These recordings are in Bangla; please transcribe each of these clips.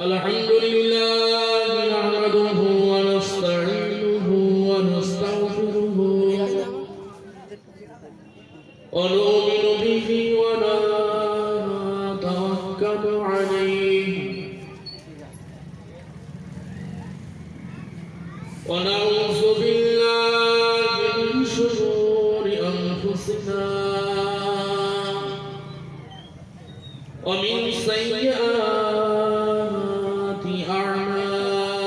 الحمد لله نحمده ونستعينه ونستغفره ونؤمن به ونتوكل عليه ونعوذ بالله من شرور أنفسنا ومن سيئات أعمالنا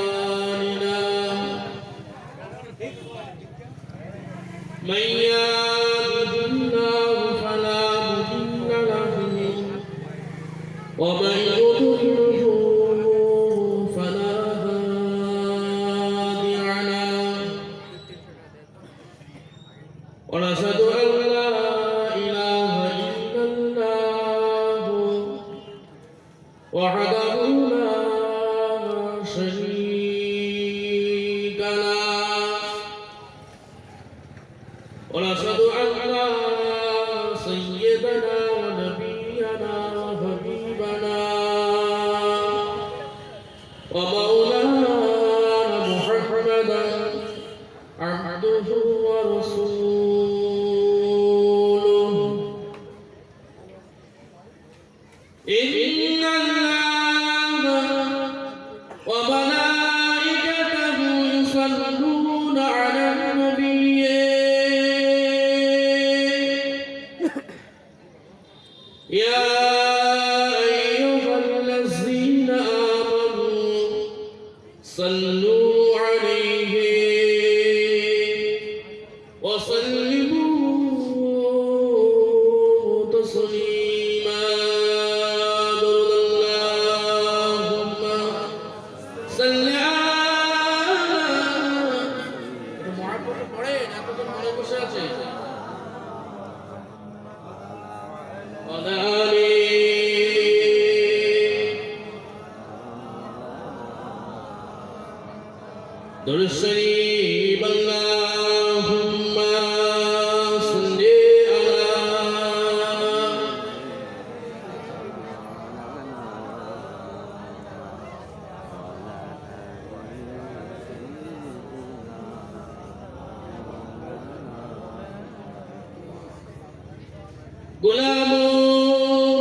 من يهده الله فلا مضل له ومن يضلل فلا هادي له ونشهد أن لا إله إلا الله وحده لا شريك له ونشهد أن سيدنا ونبينا وحبيبنا ومولانا محمدا عبده ورسوله إن الله وملائكته يصلون على النبي يا أيها الذين آمنوا صلوا عليه وسلموا تسليما اللهم صل على درود شریف اللهم صل على غلام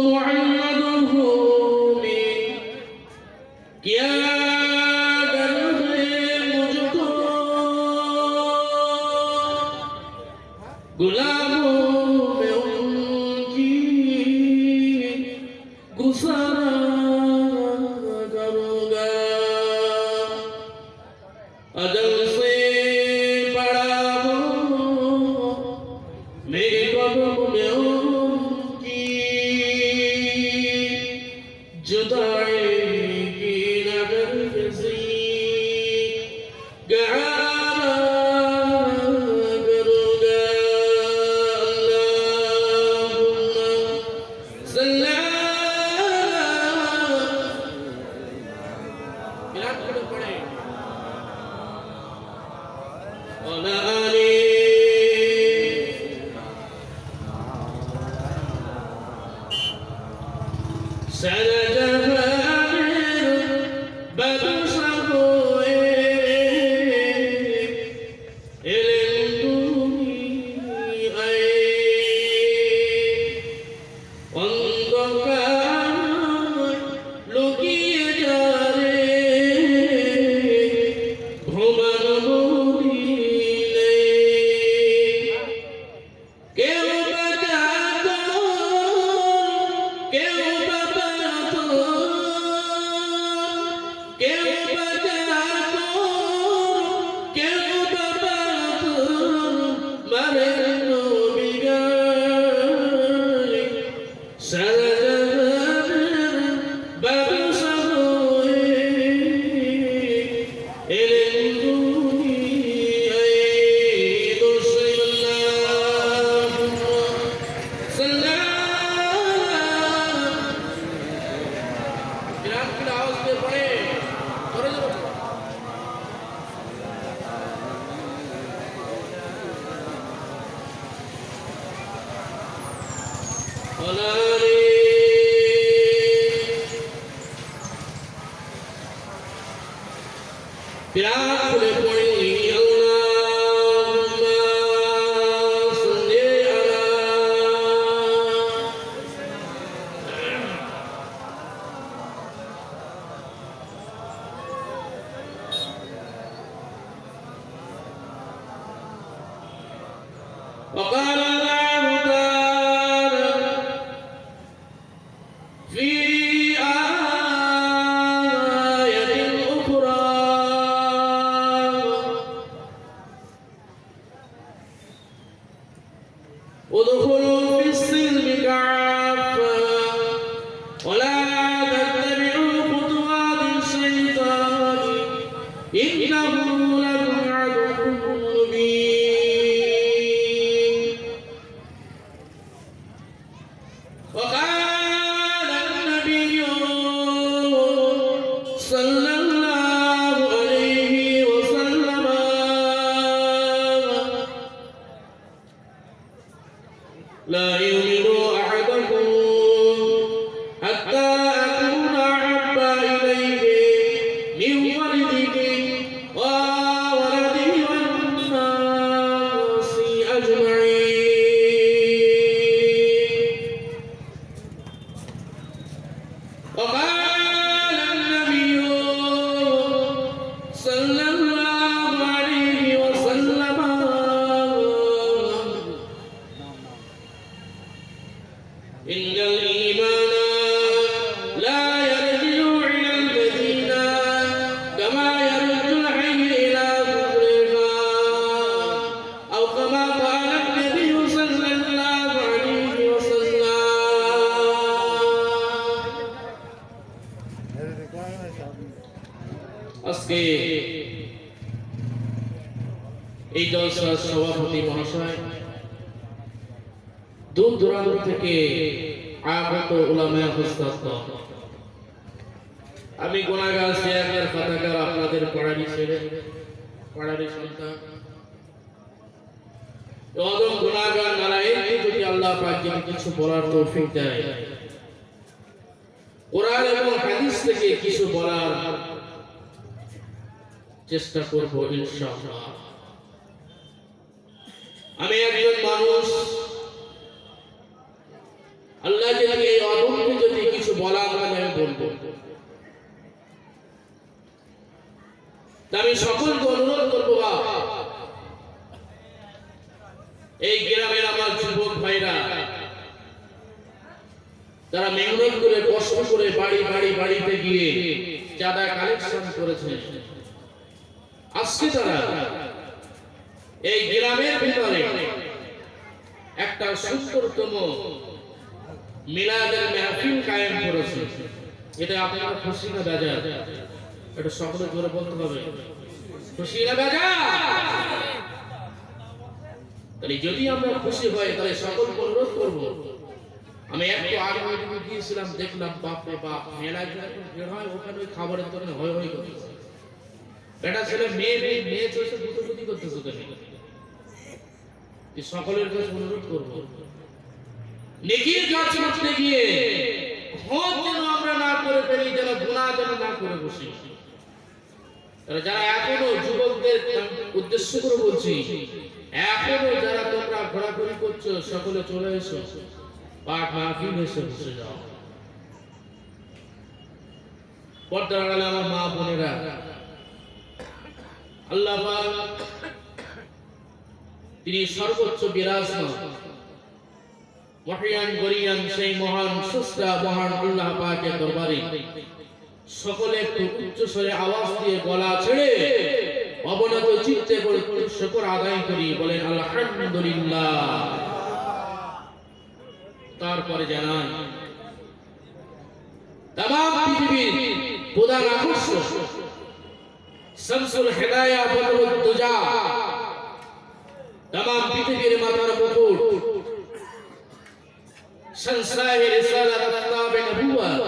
محمد में क्या दर्द है मुझको गुलामों में उनकी गुज़ारा करूँगा अजल से बड़ा हो मेरे कदम में उनकी जुदाई की नजर किसी गहारा करूँगा अल्लाहुम्मा सल्ली मिलाद करे पड़े अला आली सारा जहान बादशाह होए এলেন দুনিয়ায় অন্ধকার লুকিয়ে যারে ঘুমানো মদিনে কেউ বাঁচাতো কেউ বাঁচাতো কেউ বাঁচাতো কেউ বাঁচাতো মারে নবী গায় সারা জাহানের বাদশা হয়ে এলেন দুনিয়ায় দোষী আল্লাহুম্মা সাল্লি বিরাট কি আওয়াজ দিয়ে পড়ে ধরে যাবে বিরাট করে পড়ি আল্লাহুম্মা সাল্লি আলা وقال الله تعالى في آية أخرى ادخلوا في السلم كافة ولا تتبعوا خطوات الشيطان إنه لكم عدو مبين وقال النبي صلى الله عليه وسلم لا يؤمن أحدكم حتى أكون أحب إليه من ولده وولده والناس أجمعين وقال النبي صلى الله عليه وسلم إن الإيمان لا يرجع إلى المدينة كما يرجع الحي إلى ظهرها أو كما قال النبي صلى الله عليه وسلم আজকে এই জলসার সভাপতি মহাশয় দূর দূরান্ত থেকে আগত উলামায়ে হুজরাত, আমি গুনাহগার সিয়াকের ফাতাকার আপনাদের পড়ারি ছেলে পড়ারি সন্তান অদম গুনাহগার নালায়েককে যদি আল্লাহ পাক যদি কিছু বলার তৌফিক দেয়, কোরআন এবং হাদিস থেকে কিছু বলার চেষ্টা করব ইনশাআল্লাহ। আমি একজন মানুষ, আল্লাহ যদি এই অদমকে যদি কিছু বলার তাহলে আমি বলবো। আমি সকলকে অনুরোধ করবো, এই গ্রামের আমার যুবক ভাইরা তারা মেহনত করে কষ্ট করে বাড়িতে গিয়ে চাঁদা কালেকশন করেছে, আজকে তারা এই গ্রামের ভিতরে একটা সুন্দরতম মিলাদের মাহফিল কায়েম করেছে। এটা আপনারা খুশি না বেজার? এটা সকলে জোরে বলতে হবে, খুশি না বেজার? তাহলে যদি আমরা খুশি হই তাহলে সকলকে অনুরোধ করব। আমি একটু আগে গিয়েছিলাম, দেখলাম বাপরে বাপ, মেলা যখন বের হয় ওখানে ওই খাবারের দোকানে হই হই করতেছে, বেটা ছেলে মেয়ে চলছে দুটোগুতি করতেছে। সকলের কাছে অনুরোধ করব, নেকির কাজ করতে গিয়ে হজ যেন আমরা না করে ফেলি, যেন গুনাহ যেন না করে বসি। যারা এখনো যুবকদের উদ্দেশ্য করে বলছি, এখনো যারা তোমরা ঘোরাঘুরি করছো সকলে চলে এসো, পাক মাহফিল এসে বসে যাও। পর্দার আড়ালে আমার মা বোনেরা, আল্লাহ পাক তিনি সর্বোচ্চ বিরাজমান মহিয়ান গরিয়ান সেই মহান স্রষ্টা মহান আল্লাহ পাকের দরবারে সকলে একটু উচ্চ স্বরে আওয়াজ দিয়ে গলা ছেড়ে অবনত চিত্তে করে শুকর আদায় করি, বলেন আলহামদুলিল্লাহ। তারপরে জানান তামাম পৃথিবীর প্রধান আকর্ষণ শামসুল হিদায়া বদরুদ দুজা, তামাম পৃথিবীর মাথার মুকুট, সংসারে রিসালাত কিতাবে নবুয়ত,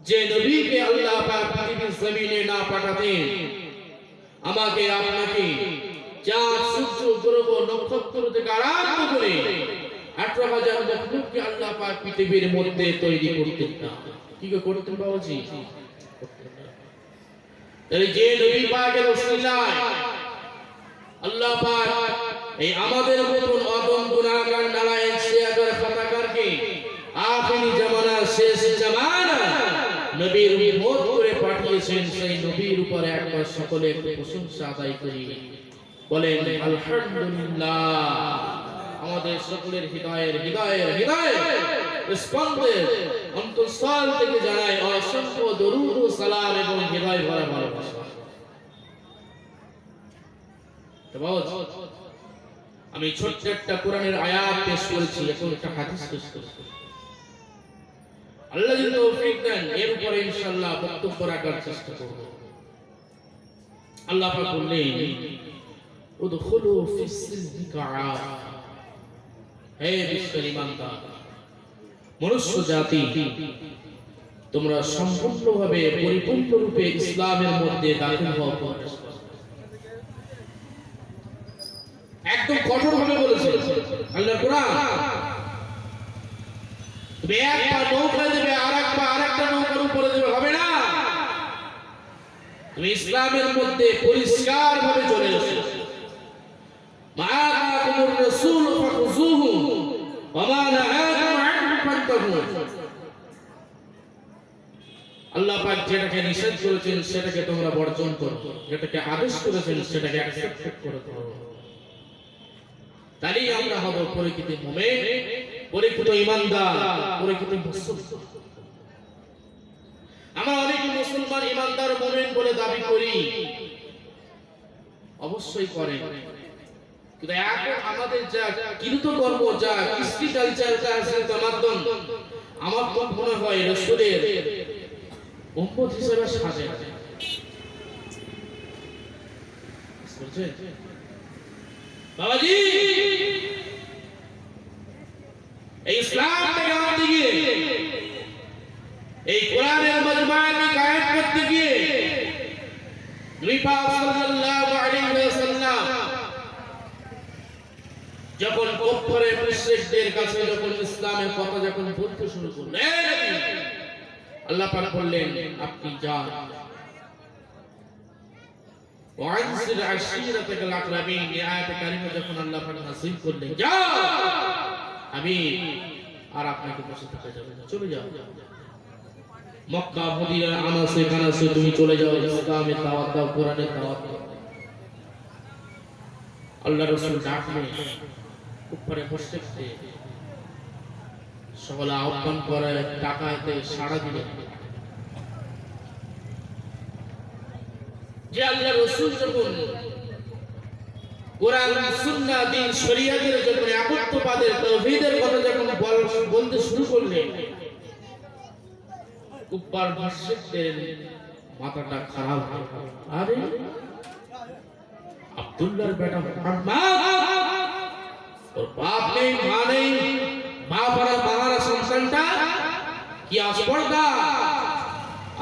যে নবীকে আল্লাহ পাক পৃথিবীর জমিনে না পাঠাতেন, আমাকে আপনাকে চাঁদ সূর্য গ্রহ নক্ষত্র থেকে আরম্ভ করে 18,000 মখলুককে আল্লাহ পাক পৃথিবীর মধ্যে তৈরি করতেন না। কি করতেন বাবাজি? তাহলে যে নবী পাকের ওসিলায় আল্লাহ পাক এই আমাদের মতন অদম গুনাহগার নালায়েক শিয়াকার খাতাকারকে আখিরি জামানা শেষ জামানা নবীর উম্মত করে পাঠিয়েছেন। সেই নবীর উপর একবার সকলে একটু প্রশংসা আদায় করি, বলেন আলহামদুলিল্লাহ। আমাদের সকলের হৃদয়ের স্পন্দে অন্তঃস্থল থেকে জানাই অসংখ্য দরুদ ও সালাম এবং হৃদয় ভরা ভালোবাসা। আমি ছোট্ট একটা কোরআনের আয়াত পেশ করেছি, এখন একটা হাদিস পেশ করেছি। আল্লাহ যদি তৌফিক দেন এর উপরে ইনশাআল্লাহ বক্তব্য রাখার চেষ্টা করব। আল্লাহ পাক বললেন উদখুলু ফিস সিলমি কাআফা, হে বিশ্বের ঈমানদার মনুষ্য জাতি, তোমরা সম্পূর্ণভাবে পরিপূর্ণরূপে ইসলামের মধ্যে দাখিল হও। একদম কঠোরভাবে বলেছে আল্লাহর কোরআন। তুমি একটা নৌকা দেবে আরেকটা নৌকার উপরে দেবে, হবে না। তুমি ইসলামের মধ্যে পরিষ্কারভাবে চলে এসো। মাআকুমুর রাসূল ফাখুযুহু ওয়া মা নাহাকুম আনহু ফান্তাহু। আল্লাহ পাক যেটাকে নিষেধ করেছেন সেটাকে তোমরা বর্জন করো, যেটাকে আদেশ করেছেন সেটাকে অ্যাকসেপ্ট করো। তাহলেই আমরা হব পরিচিত মুমিন, পরিচিত ঈমানদার, পরিচিত মুসলমান। আমরা অনেক মুসলমান ঈমানদার মুমিন বলে দাবি করি, অবশ্যই করে, কিন্তু এখন আমাদের যা কৃতকর্ম, যা কৃষ্টি কালচার, যা তামাদ্দুন, আমার তো মনে হয় রাসূলের উম্মত হিসেবে সাজে না। বুঝছেন বাবাজি, এই ইসলামটাকে আনতে গিয়ে, এই কোরআনের মজমাকে কায়েম করতে গিয়ে নবী পাক সাল্লাল্লাহু আলাইহি ওয়াসাল্লাম যখন কুফারে মুশরিকদের কাছে যখন ইসলামের কথা যখন বলতে শুরু করলেন, আল্লাহ পাক বললেন আপনি যান ওয়ানসির আশিরাতাকাল আকরাবিন। এই আয়াতে কারিমা যখন আল্লাহ পাক নাযিল করলেন, যাও আমি আর আপনাকে বসে থাকা যাবে না, চলে যাও মক্কা মদিনা আনাসে কানাসে তুমি চলে যাও, ইসলামের দাওয়াত দাও, কোরআনের দাওয়াত দাও। আল্লাহর রাসূল ডাকলেন উপরে বসতে, সকলে আহ্বান করে টাকাতে সাড়া দিলেন। যে আল্লাহর রাসূল যখন কোরআন সুন্নাহ দ্বীন শরীয়তের যখন একত্ববাদের তাওহীদের কথা যখন বলতে শুরু করলেন, কুফার মুশরিকদের মাথাটা খারাপ হয়ে গেল। আরে আব্দুল্লাহর বেটা মুহাম্মদ, ওর বাপ নেই, মা নেই, মা পড়া বাংলা সন্তানটা কি আসপর্দা।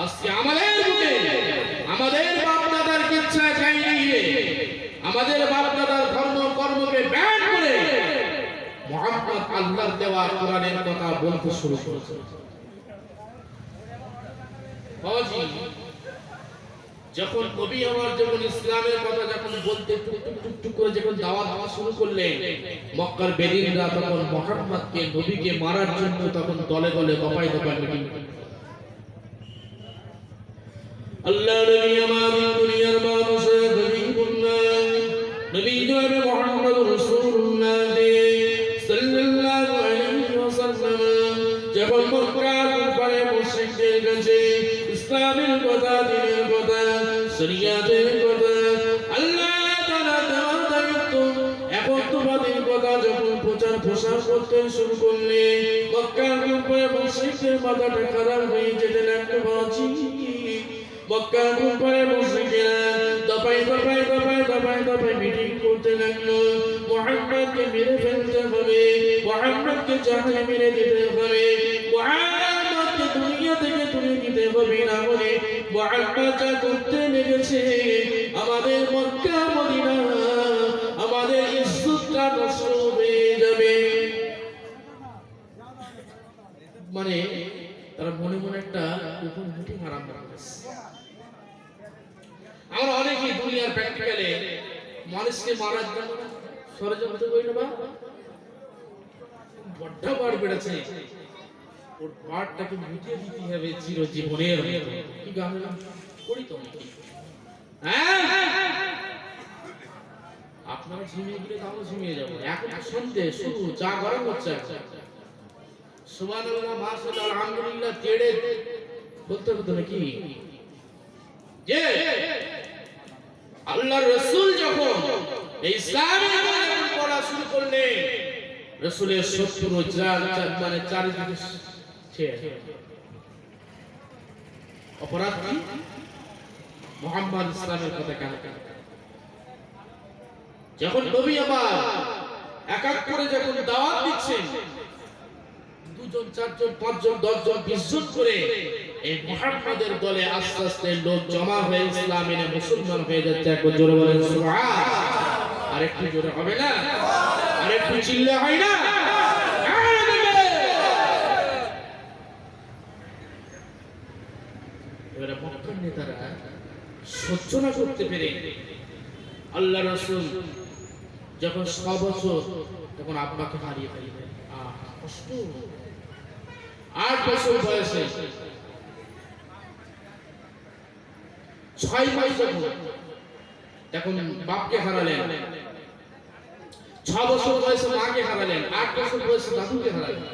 আজকে আমাদের বুকে আমাদের বাপ দাদার কিচ্ছা খাই নিয়ে, আমাদের বাপ দাদার ধর্ম কর্মকে ব্যান করে মুহাম্মদ আল্লাহর দেওয়া কোরআনের কথা বলতে শুরু করেছে। যখন নবী আমার যখন ইসলামের কথা যখন বলতে টুকটুক করে যখন দাওয়াত দেওয়া শুরু করলেন, মক্কার বেদিনরা তখন মুহাম্মদকে নবীকে মারার জন্য তখন দলে দলে দফায় দফায় মিটিং করলেন। আল্লাহ নবী আমার দুনিয়ার মানুষে হাবিবুল্লাহ নবী জনাব মুহাম্মদুর রাসূলুল্লাহ সাল্লাল্লাহু আলাইহি ওয়াসাল্লাম যখন মক্কার উপরে মুশরিকদের কাছে ইসলামের কথা, দ্বীনের কথা, শরীয়তের কথা, আল্লাহ তাআলা দেওয়ার দায়িত্ব, একত্ববাদের কথা যখন প্রচার প্রসার করতে শুরু করলেন, মক্কার উপরে মুশরিকদের মাথাটা খারাপ হয়ে যেতে লাগলো। বাঁচি মক্কার উপরে মুশরিকেরা দফায় দফায় দফায় দফায় দফায় মিটিং করতে লাগলো। মুহাম্মদকে মেরে ফেলতে হবে, মুহাম্মদকে জাহান্নামে মেরে দিতে হবে, মুহাম্মদকে দুনিয়া থেকে তুলে দিতে হবে, না হলে মুহাম্মদ যা করতে লেগেছে আমাদের মক্কা মদিনা, আমাদের ইজ্জতটা নষ্ট হয়ে যাবে। মানে তারা মনে মনে একটা গোপন মিটিং আরম্ভ করেছে। দুনিয়ার প্র্যাকটিক্যালে মানুষকে মারার জন্য ষড়যন্ত্র করি না, বা বড্ড বাড় বেড়েছে, ওর বাড়টাকে মিটিয়ে দিতে হবে চিরজীবনের মতো। কি গান করি তো আপনারা ঝিমিয়ে গেলে তাও ঝিমিয়ে যাবো। এখন সন্ধ্যে শুরু, চা গরম হচ্ছে, সুবহানাল্লাহ মাশাআল্লাহ আলহামদুলিল্লাহ তেড়ে বলতে হতো নাকি যে আল্লাহর রাসূল যখন এই ইসলামের যখন পড়া শুরু করলেন, রাসূলের শত্রু মানে চারিদিকে ছেয়ে অপরাধ কি? মুহাম্মদ ইসলামের কথা কেন? যখন নবী আমার এক এক করে যখন দাওয়াত দিচ্ছেন, দুজন, চারজন, পাঁচজন, 10 জন, 20 জন করে এই মুহাম্মাদের দলে আস্তে আস্তে লোক জমা হয়ে ইসলাম এনে মুসলমান হয়ে যাচ্ছে। একবার জোরে বলেন সুবহান। আর একটু জোরে হবে না? আর একটু চিল্লা হয় না? এবারে মক্কার নেতারা সহ্য না করতে পেরে আল্লাহ রাসূল যখন 6 বছর তখন আব্বাকে হারিয়ে ফেললেন। কষ্ট। 8 বছর বয়সে 6 মাস তখন বাপকে হারালেন, 6 বছর বয়সে মাকে হারালেন, 8 বছর বয়সে দাদুকে হারালেন।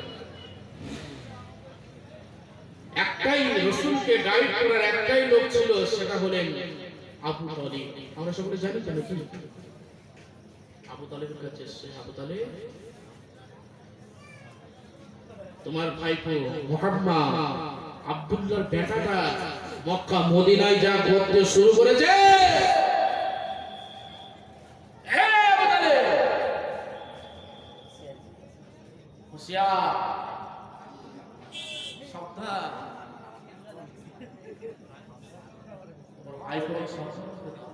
একটাই রাসূলকে গাইড করার একটাই লোক ছিল, সেটা হলেন আবু তালিব। আমরা সকলে জানি কেন কি আবু তালিবের কাছে এসেছে। আবু তালিব, তোমার ভাইপো মুহাম্মদ আব্দুল্লাহর বেটাটা মক্কা মদিনায় যা করতে শুরু করেছে, আবু তালিব হুঁশিয়ার, সাবধান, তোমার ভাইপো সাবধান করে দাও,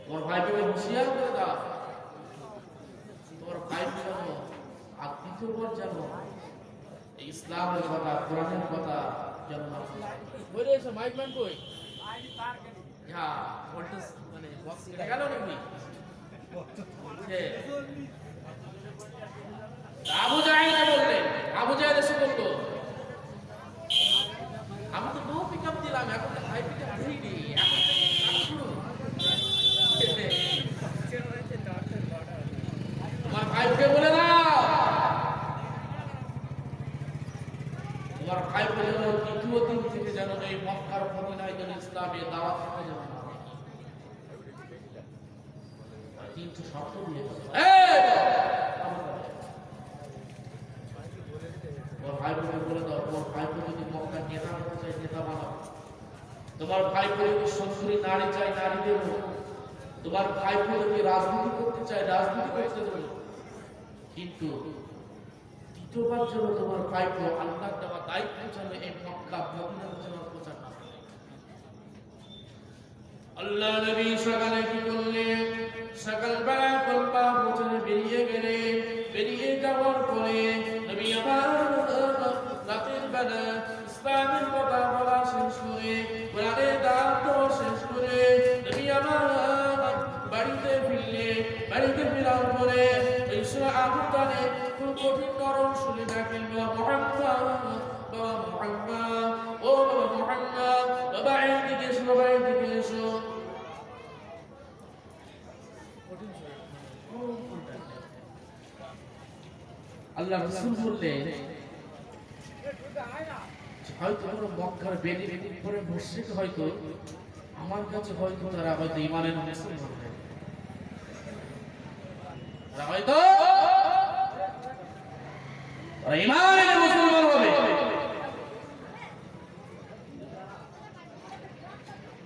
তোমার ভাইপো হুঁশিয়ার করে দাও, তোমার ভাইপো যেন আর দ্বিতীয়বার যেন ইসলামের কথা, কোরআনের কথা যেন না বলে। এসে মাইক ম্যান কই? হ্যাঁ, ভোল্টেজ মানে বক্স কেটে গেল নাকি? আবু জাহেল বললেন, আবু জাহেল এসে বলতো আমি তো নো পিকআপ দিলাম, এখন তো হাই পিকআপ দিইনি, এখন শুরু। তোমার ভাইকে বলে দাও, তোমার ভাই বলে দাও দ্বিতীয় দিন থেকে যেন এই মক্কার মদিনায় যেন ইসলামের দাওয়াত দিতে যেন না। 300 শর্ত দিয়ে তোমার ভাই বলে দাও, তোমার ভাই যদি মক্কার নেতা হতে চায় নেতা বানাও, তোমার ভাই যদি সুন্দরী নারী চাই নারী দেব, তোমার ভাই যদি রাজনীতি করতে চায় রাজনীতি করতে দেব, কিন্তু দ্বিতীয়বার যেন তোমার ভাইপো আল্লাহর দেওয়া দায়িত্ব যেন এই মক্কা মদিনার যেন প্রচার না করে। আল্লাহ নবী সকালে কি করলেন? সকালবেলা কলবা প্রচারে বেরিয়ে গেলেন। বেরিয়ে যাওয়ার পরে নবী আমার রাতের বেলা ইসলামের কথা বলা শেষ করে, কোরআনের দাওয়াত দেওয়া শেষ করে নবী আমার বাড়িতে ফিরলেন। বাড়িতে ফেরার পরে আবু তালিব খুব কঠিন নরম শুনে ডাকেন, বাবা মুহাম্মদ, বাবা মুহাম্মদ, ও বাবা মুহাম্মদ, বাবা এদিকে এসো, বাবা এদিকে এসো। আল্লাহ রাসূল বললেন, হয়তো কোনো মক্কার বেদি পরে মুশরিক হয়তো আমার কাছে হয়তো তারা হয়তো ঈমানের মুসলমান হবে, তারা হয়তো ঈমানের মুসলমান হবে।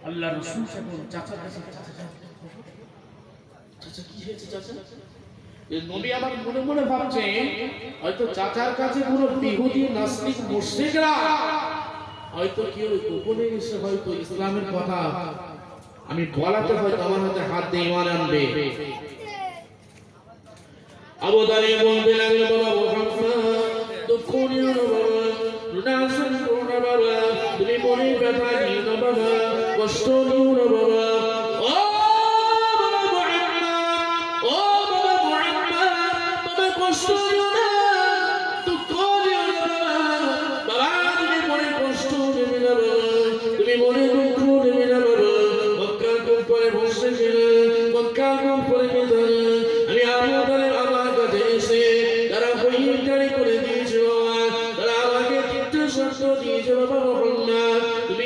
আল্লাহ রাসূল যখন চাচার কাছে, চাচা কি হয়েছে চাচা? নবী আমার মনে মনে ভাবছেন হয়তো চাচার কাছে কোনো ইহুদি নাস্তিক মুশরিকরা হয়তো কেউ গোপনে এসে হয়তো ইসলামের কথা আমি বলাতে হয়তো আমার হাতে হাত দিয়ে ঈমান আনবে। আবু তালিব বলতে লাগলেন, বাবা মুহাম্মদ দুঃখ নিও না বাবা, রুনাসন করো না বাবা, তুমি মনে ব্যথা নিও না বাবা, কষ্ট নিও না বাবা, ও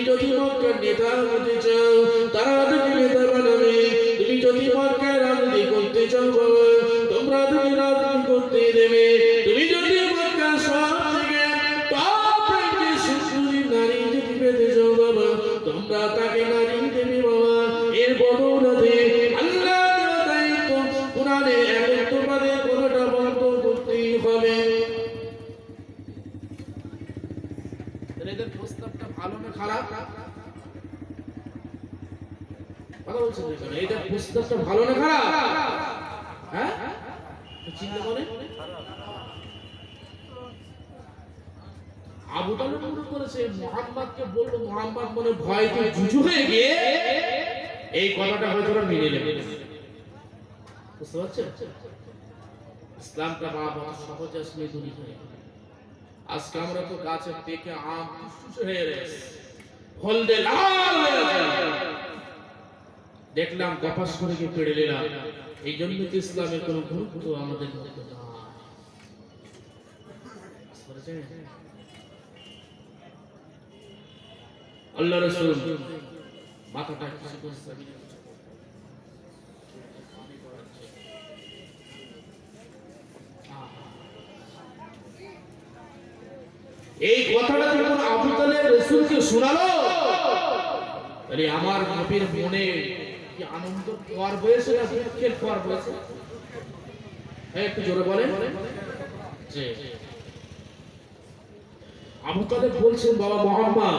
যদি মক্কার নেতা হতে চাও তাদেরকে নেতা বানাবে। তুমি যদি মক্কার রাজনীতি করতে চাও বাবা তোমরাদেরকে রাজনীতি করতে দেবে। তুমি যদি মক্কার সব থেকে টপ র্যাঙ্কে সুন্দরী নারী যদি পেতে চাও বাবা তোমরা তাকে নারী দেবে বাবা। এর বদৌলতে আল্লাহ দেওয়া দায়িত্ব কোরআনে একত্ববাদে কোনটা বন্ধ করতেই হবে। এদের প্রস্তাবটা ভালো না খারাপ? কথা বলছেন না, এদের প্রস্তাবটা ভালো না খারাপ? হ্যাঁ চিন্তা করে আবু তালেব মনে করেছে মুহাম্মদকে বললো, মুহাম্মদ মনে ভয়তে জুজু হয়ে গিয়ে এই কথাটা হয়তো মেনে নেবে। বুঝতে পারছেন ইসলামটা বাবা সহজ আসলে দুনি হয়ে আজকে আমরা তো গাছে পেকে আম শুষে হয়ে গেছে, হলদে লাল হয়ে গেছে, দেখলাম কপাস করে গিয়ে পেড়ে নিলাম। এই জন্য তো ইসলামের কোনো গুরুত্ব আমাদের মধ্যে না। আল্লাহ রাসূল মাথাটা কিছু করছে এই কথাটা যখন আবু তালেব রাসূলকে শোনালো তাহলে আমার নবীর মনে কি আনন্দ পাওয়ার হয়েছে না দুঃখের পাওয়ার হয়েছে? একটু জোরে বলেন। জি আবু তালেব বলছেন বাবা মুহাম্মদ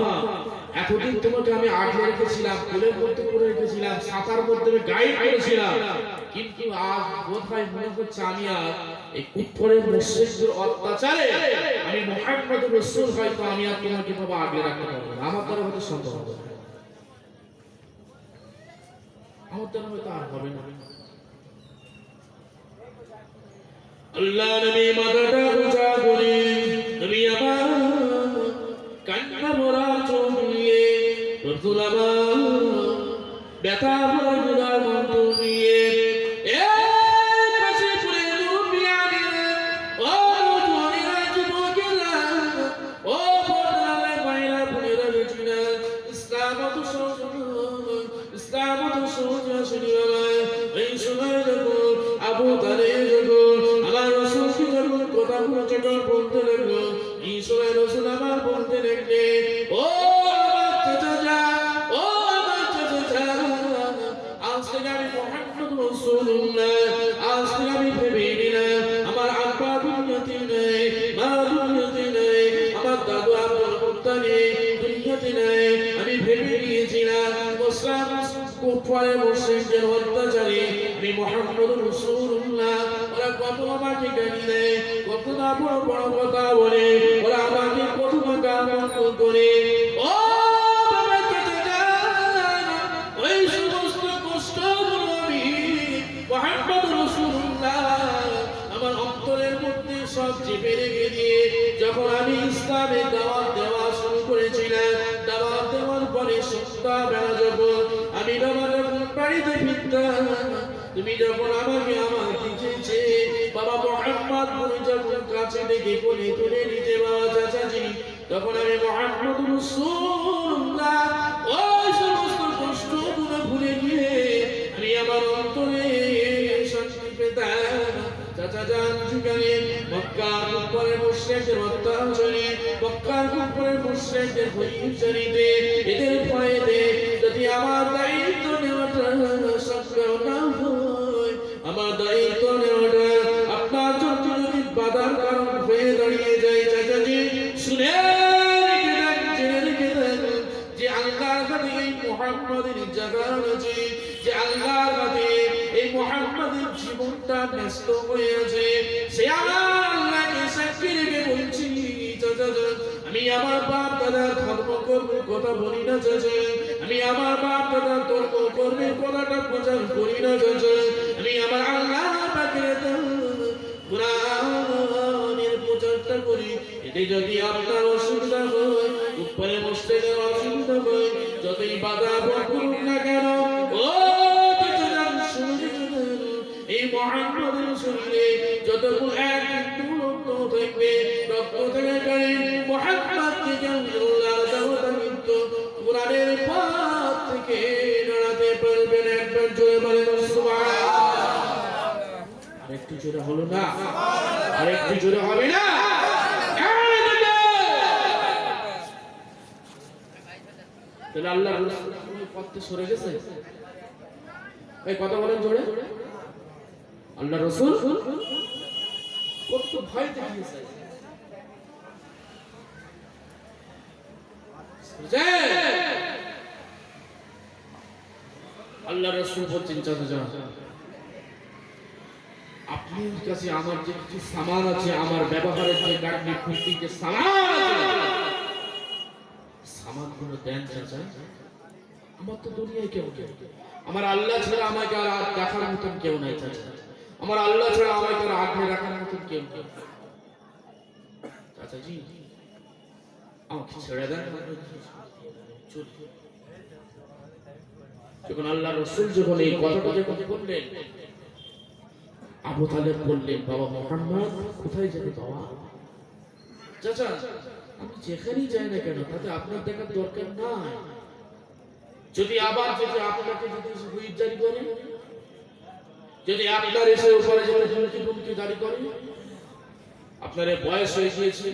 এতদিন তোমাকে আমি আগলে রেখেছিলাম, কোলের মধ্যে করে রেখেছিলাম, সাঁতার মধ্যে গাইড করেছিলাম, কিন্তু আজ বোধহয় মনে হচ্ছে আমি আর এই কুফরের মুশরিকদের অত্যাচারে আমি মুহাম্মদুর রাসূল হয়তো আমি আর তোমাকে বাবা আগলে রাখতে পারবো না। আমার দ্বারা হয়তো সম্ভব হবে না, আমার দ্বারা হয়তো আর হবে না। আল্লাহ নবী মাথাটা উঁচা করে নবী আমার কান্না ভরা চোখ নিয়ে রাসূল আমার ব্যথা ভরা গুনাহ মন্দ নিয়ে আবু তালেব আমার রাসূলকে যখন কথা বলতে লাগলো এই সময় রাসূল আমার বলতে লাগলে ও আমার চাচা, ও আমার চাচা, আজ থেকে আমি মুহাম্মদ রাসূলুল্লাহ, আজ থেকে আমি ভেবে নিলাম আমার আব্বা দুনিয়াতে নেই, মা দুনিয়াতে নেই, আমার দাদু আব্দুল মুত্তালিব দুনিয়াতে নেই। আমি ভেবে নিয়েছিলাম কুফারে মুশরিকদের অত্যাচারে আমি মুহাম্মদ রাসূলুল্লাহ ওরা কত আমাকে গালি দেয়, কত না বড় বড় কথা বলে, ওরা আমাকে কত টাকা বন্ধ করে। ও বাবা চাচা ওই সমস্ত কষ্টগুলো আমি মুহাম্মদ রাসূলুল্লাহ আমার অন্তরের মধ্যে সব চেপে রেখে দিয়ে যখন আমি ইসলামের দাওয়াত দেওয়া শুরু করেছিলাম, দাওয়াত দেওয়ার পরে সন্ধ্যাবেলা যখন আমি আমার বাড়িতে ফিরতাম, তুমি যখন আমাকে আমার দিয়েছে বাবা মুহাম্মদ বলে যখন কাছে ডেকে কোলে তুলে নিতে বাবা চাচাজি, তখন আমি মুহাম্মদ রাসূলুল্লাহ ওই সমস্ত কষ্টগুলো ভুলে গিয়ে আমি আমার অন্তরে শান্তি পেতাম। চাচা যান যুগে মক্কার কুফারে মুশরিকদের অত্যাচারে, মক্কার কুফারে মুশরিকদের হইচরিতে এদের ভয়েতে যদি আমার দায়িত্ব নেওয়াটা সম্ভব না হয়, আমার দায়িত্ব নেওয়াটা আপনার জন্য যদি বাধার কারণ হয়ে দাঁড়িয়ে যায়, চাচাজি শুনে রেখে দেন যে আল্লাহর কাছে এই মুহাম্মাদের জায়গা আছে, যে আল্লাহর কাছে এই মুহাম্মাদের জীবনটা ব্যস্ত হয়ে আছে, সে আল্লাহকে সাক্ষী রেখে বলছি চাচা আমি আমার বাপ দাদার ধর্ম কর্মের কথা বলি না চাচা, আমি আমার বাপ দাদার ধর্ম কর্মের কথাটা প্রচার করি না চাচা, আমি আমার আল্লাহ পাকের কুরআনের প্রচারটা করি। এতে যদি আপনার অসুবিধা হয়, উপরে মুশরিকদের অসুবিধা হয়, যতই বাধা করুক না কেন, ও এই মুহাম্মদের শরীরে যতক্ষণ এক বিন্দু রক্ত থাকবে, রক্ত থেকে মুহাম্মদকে আল্লাহ তাআলা কিন্তু কুরআন কোরআনের পথ থেকে নড়াতে পারবে না। একবার জোরে বলেন সুবহানাল্লাহ। আরেকটু জোরে হলো না? আরেকটু জোরে হবে না? তাহলে আল্লাহ রাসূলের পথ থেকে সরে গেছে। এই কথা বলেন জোরে। আল্লাহ রাসূল কত ভয় দেখিয়েছে। আল্লাহ রাসূল বলছেন চাচা, আপনার কাছে আমার যে কিছু সামান আছে, আমার ব্যবহারের যে ডাকনি ফুটি যে সামান আছে, সামানগুলো দেন চাচা। আমার তো দুনিয়ায় কেউ নেই, আমার আল্লাহ ছাড়া আমাকে আর দেখার মতন কেউ নাই চাচা। আমার আল্লাহ ছাড়া আমাকে আর আগলে রাখার মতন কেউ নেই চাচাজি, আমাকে ছেড়ে দেন। যখন আল্লাহ রাসূল যখন এই কথাটা যখন বললেন, আবু তালেব বললেন, বাবা মুহাম্মদ কোথায় যাবে বাবা? চাচা আমি যেখানেই যাই না কেন তাতে আপনার দেখার দরকার নাই। যদি আবার যদি আপনাকে যদি হুইপ জারি করে, যদি আপনার এসে উপরে যদি হুমকি জারি করে, আপনার বয়স হয়ে গিয়েছে,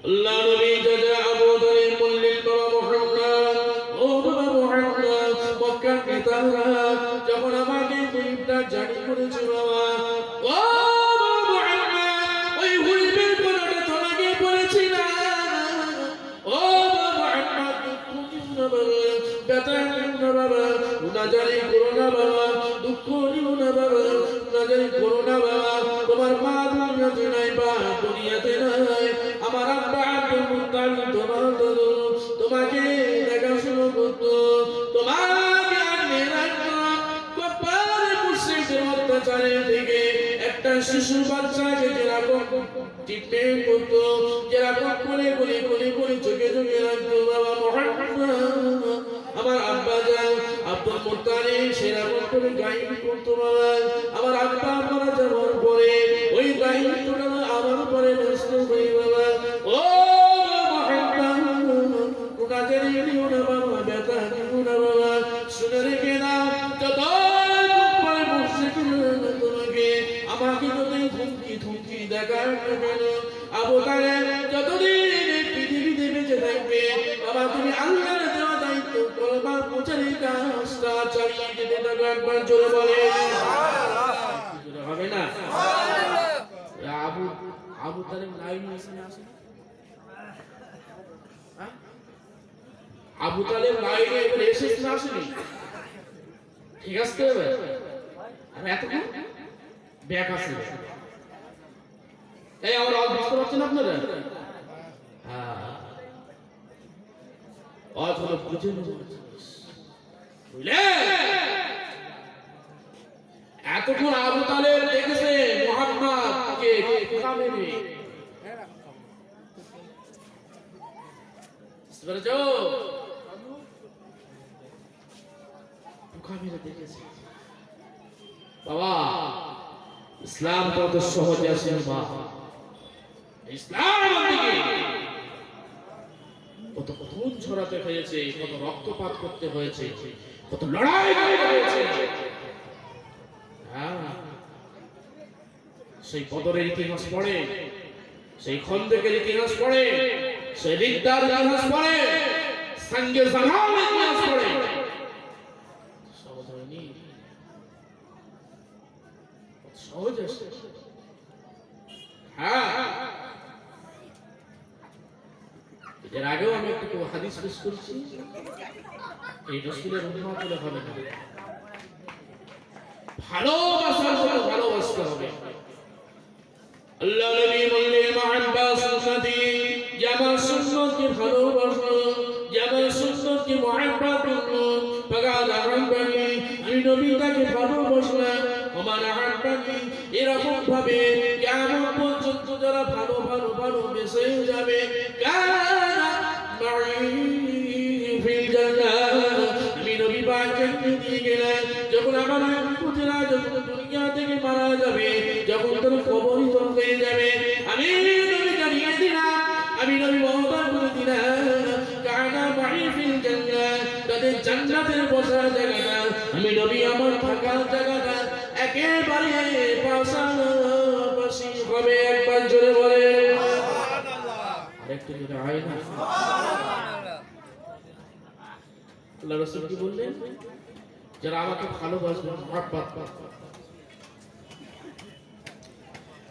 আল্লাহ নবী দাদা আবু তালেব বললেন, বাবা মুহাম্মদ, ও বাবা মুহাম্মদ, মক্কার নেতারা যখন আমাকে হুইপটা জারি করেছে বাবা, ও বাবা মুহাম্মদ, ওই হুইপের কোনটা তোমাকে বলেছি না। ও বাবা মুহাম্মদ, তুমি না বাবা, ব্যথা নিও না বাবা, গুনাহগারি করো না বাবা, দুঃখ নিও না বাবা, গুনাহগারি করো না বাবা। তোমার মা দুনিয়াতে নাই, বাবা দুনিয়াতে নাই, আমার আব্বা আব্দুল মুত্তালিব তোমার দাদু তোমাকে দেখাশোনা করতো, তোমাকে আগলে রাখতো। কপালে মুশরিকদের অত্যাচারের থেকে একটা শিশু বাচ্চাকে যেরকম ট্রিটমেন্ট করতো, যেরকম কোলে কোলে কোলে কোলে চোখে চোখে রাখতো বাবা মুহাম্মদ, আমার আব্বা জান আব্দুল মুত্তালিব সেরকম করে গাইড করতো বাবা। আমার আব্বা মারা যাওয়ার পরে ওই দায়িত্বটা আমার উপরে ন্যস্ত হয়ে বাবা। ও মুহাম্মদ, গুনাহগারি নিও না বাবা, ব্যথা নিও না বাবা, শুনে রেখে নাও, যতক্ষণ মুশরিকরা তোমাকে আমাকে যতই ধমকি দেখার কেন, আবু তালেব যতদিন এই পৃথিবীতে বেঁচে থাকবে বাবা, তুমি আল্লাহর দেওয়া দায়িত্ব কলমা প্রচারের কাজটা চালিয়ে যেতে থাকো। একবার জোরে বলে হবে না? আবু তালেব লাইন আসে না? আবু তালেব লাইনে এবারে এসেছে না আসেনি? ঠিক আছে এবার আর এতক্ষণ ব্যাক আছে। এই আমার আওয়াজ বুঝতে পারছেন আপনারা? হ্যাঁ, আজ হলো বুঝে বুঝলে। এতক্ষণ আবু তালেব দেখেছে মুহাম্মদকে পোকা মেরে, বুঝতে পেরেছো? পোকা মেরে দেখেছে বাবা। ইসলাম কত সহজে আসে বাবা, ইসলাম কত খুন ছড়াতে হয়েছে, কত রক্তপাত করতে হয়েছে, কত লড়াই করতে হয়েছে। সেই বদরের ইতিহাস পড়ে, সেই খন্দকের ইতিহাস পড়ে, সেই রিদ্দার ইতিহাস পড়ে, সঙ্গে জামালের ইতিহাস পড়ে। সহজ হয়নি, সহজ আছে। হ্যাঁ, এর আগেও আমি একটু হাদিস পেশ করেছি, এই রাসূলের উম্মত হলে হবে না, ভালোবাসার মতো ভালোবাসতে হবে। আল্লাহ নবী বললেন, মাহাব্বা সুন্নতি, যে আমার সুন্নতকে ভালোবাসো, যে আমার সুন্নতকে মুহাব্বা করো, ফাকাদ আহাব্বানি, আমি নবী তাকে ভালোবাসলাম। ওমান আহাব্বানি, এরকম ভাবে কিয়ামত পর্যন্ত যারা ভালোবেসে যাবে, কানা মাই ফিল জান্নাহ, আমি নবী পাক জান্নাতে দিয়ে গেলেন। যখন আমার পুত্ররা যখন দুনিয়া থেকে মারা যাবে, যখন তার কবর হয়ে যাবে, আমি নবী জানিয়ে দিলাম, আমি নবী মহতার বসার জায়গাটা, আমি নবী আমার থাকার জায়গাটা একেবারে পাশাপাশি হবে। একবার জোরে বলে আরেকটু জোরে হয় না? আল্লাহ রাসূল কি বললেন? যারা আমাকে ভালোবাসবে মহব্বত,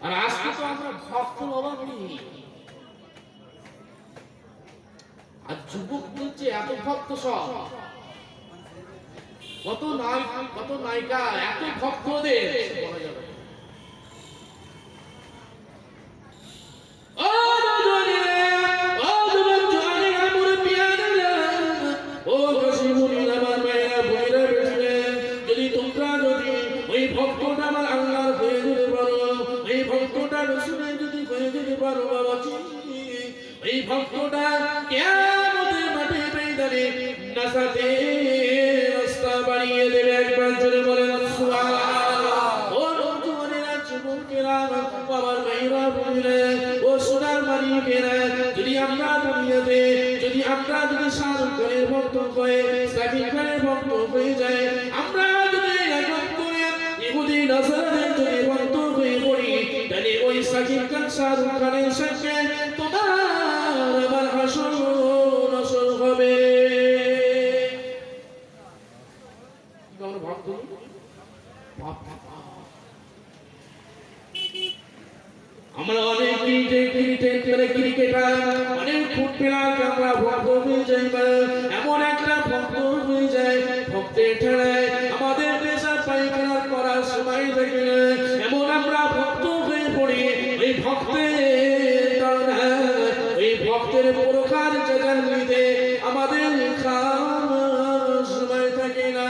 আর আজকে তো আমরা ভক্তের অভাব নেই। আর যুবক বলছে এত ভক্ত, সব কত নায়িকা, এত ভক্তদের বলা যাবে। যদি তোমরা ওই ভক্তটা আমার আল্লাহর হয়ে যেতে পারো, এই ভক্তটা রসুলের যদি হয়ে যেতে পারো বাবা, এই ভক্তটা কিয়ামতের মাঠে ময়দানে নাসাতে রাস্তা বানিয়ে দেবে। একবার জোরে বলেন সুবহানাল্লাহ। ও নওজওয়ানেরা, যুবকেরা, বাবার ভাইরা, বোনেরা, ও সোনার মানিকেরা, যদি আমরা দুনিয়াতে যদি শাহরুখ খানের ভক্ত হয়ে, সাকিব খানের ভক্ত হয়ে যায়, আমরা যদি এখন করে ইহুদি নাসারাদের যদি ভক্ত হয়ে পড়ি, তাহলে ওই সাকিব খান শাহরুখ খানের সঙ্গে তোমার আবার হাসর নাসর হবে। আমরা ভক্ত আমরা অনেক ক্রিকেটার, অনেক ফুটবলার, আমরা ভক্ত হয়ে যাই, এমন একটা ভক্ত হয়ে যায়, ভক্তের ঠেলায় আমাদের পেশা পায়খানা করার সময় থাকে না, এমন আমরা ভক্ত হয়ে পড়ি। ওই ভক্তের প্রকার জায়গার নিতে আমাদের খাওয়ার সময় থাকে না।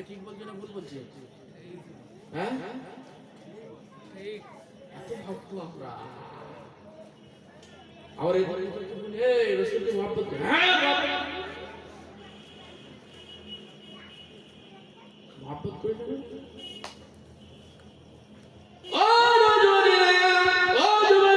ঠিক বলছে না ভুল বলছে? হ্যাঁ, ভক্ত আমরা। আর এই রাসূলকে মহব্বত, হ্যাঁ মহব্বত করে দেবেন। ও যদি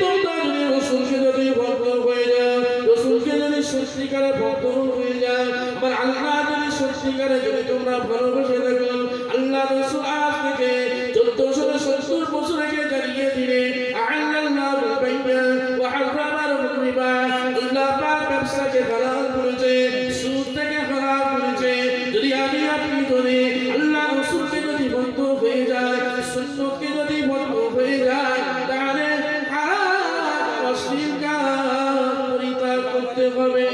তোমরা যদি রাসূলকে যদি ভক্ত হয়ে যাও, রাসূলকে যদি সত্যিকারে ভক্ত হয়ে যাও, আমার আল্লাহ যদি সত্যিকারে যদি তোমরা ভালোবেসে থাকো, আল্লাহ রাসূল আজ থেকে 1470 বছর আগে জানিয়ে দিলেন, আল্লাহু বাইয়া ওয়া হারামাল রিবা, আল্লাহ পাক ব্যবসাকে হারাম করেছে, সুদ থেকে হারাম করেছে। যদি আমি আপনি যদি আল্লাহ রাসূলকে যদি ভক্ত হয়ে যায়, সুন্নতকে যদি ভক্ত হয়ে যায়, তাহলে হারাম অশ্লীল কাজ পরিত্যাগ করতে হবে।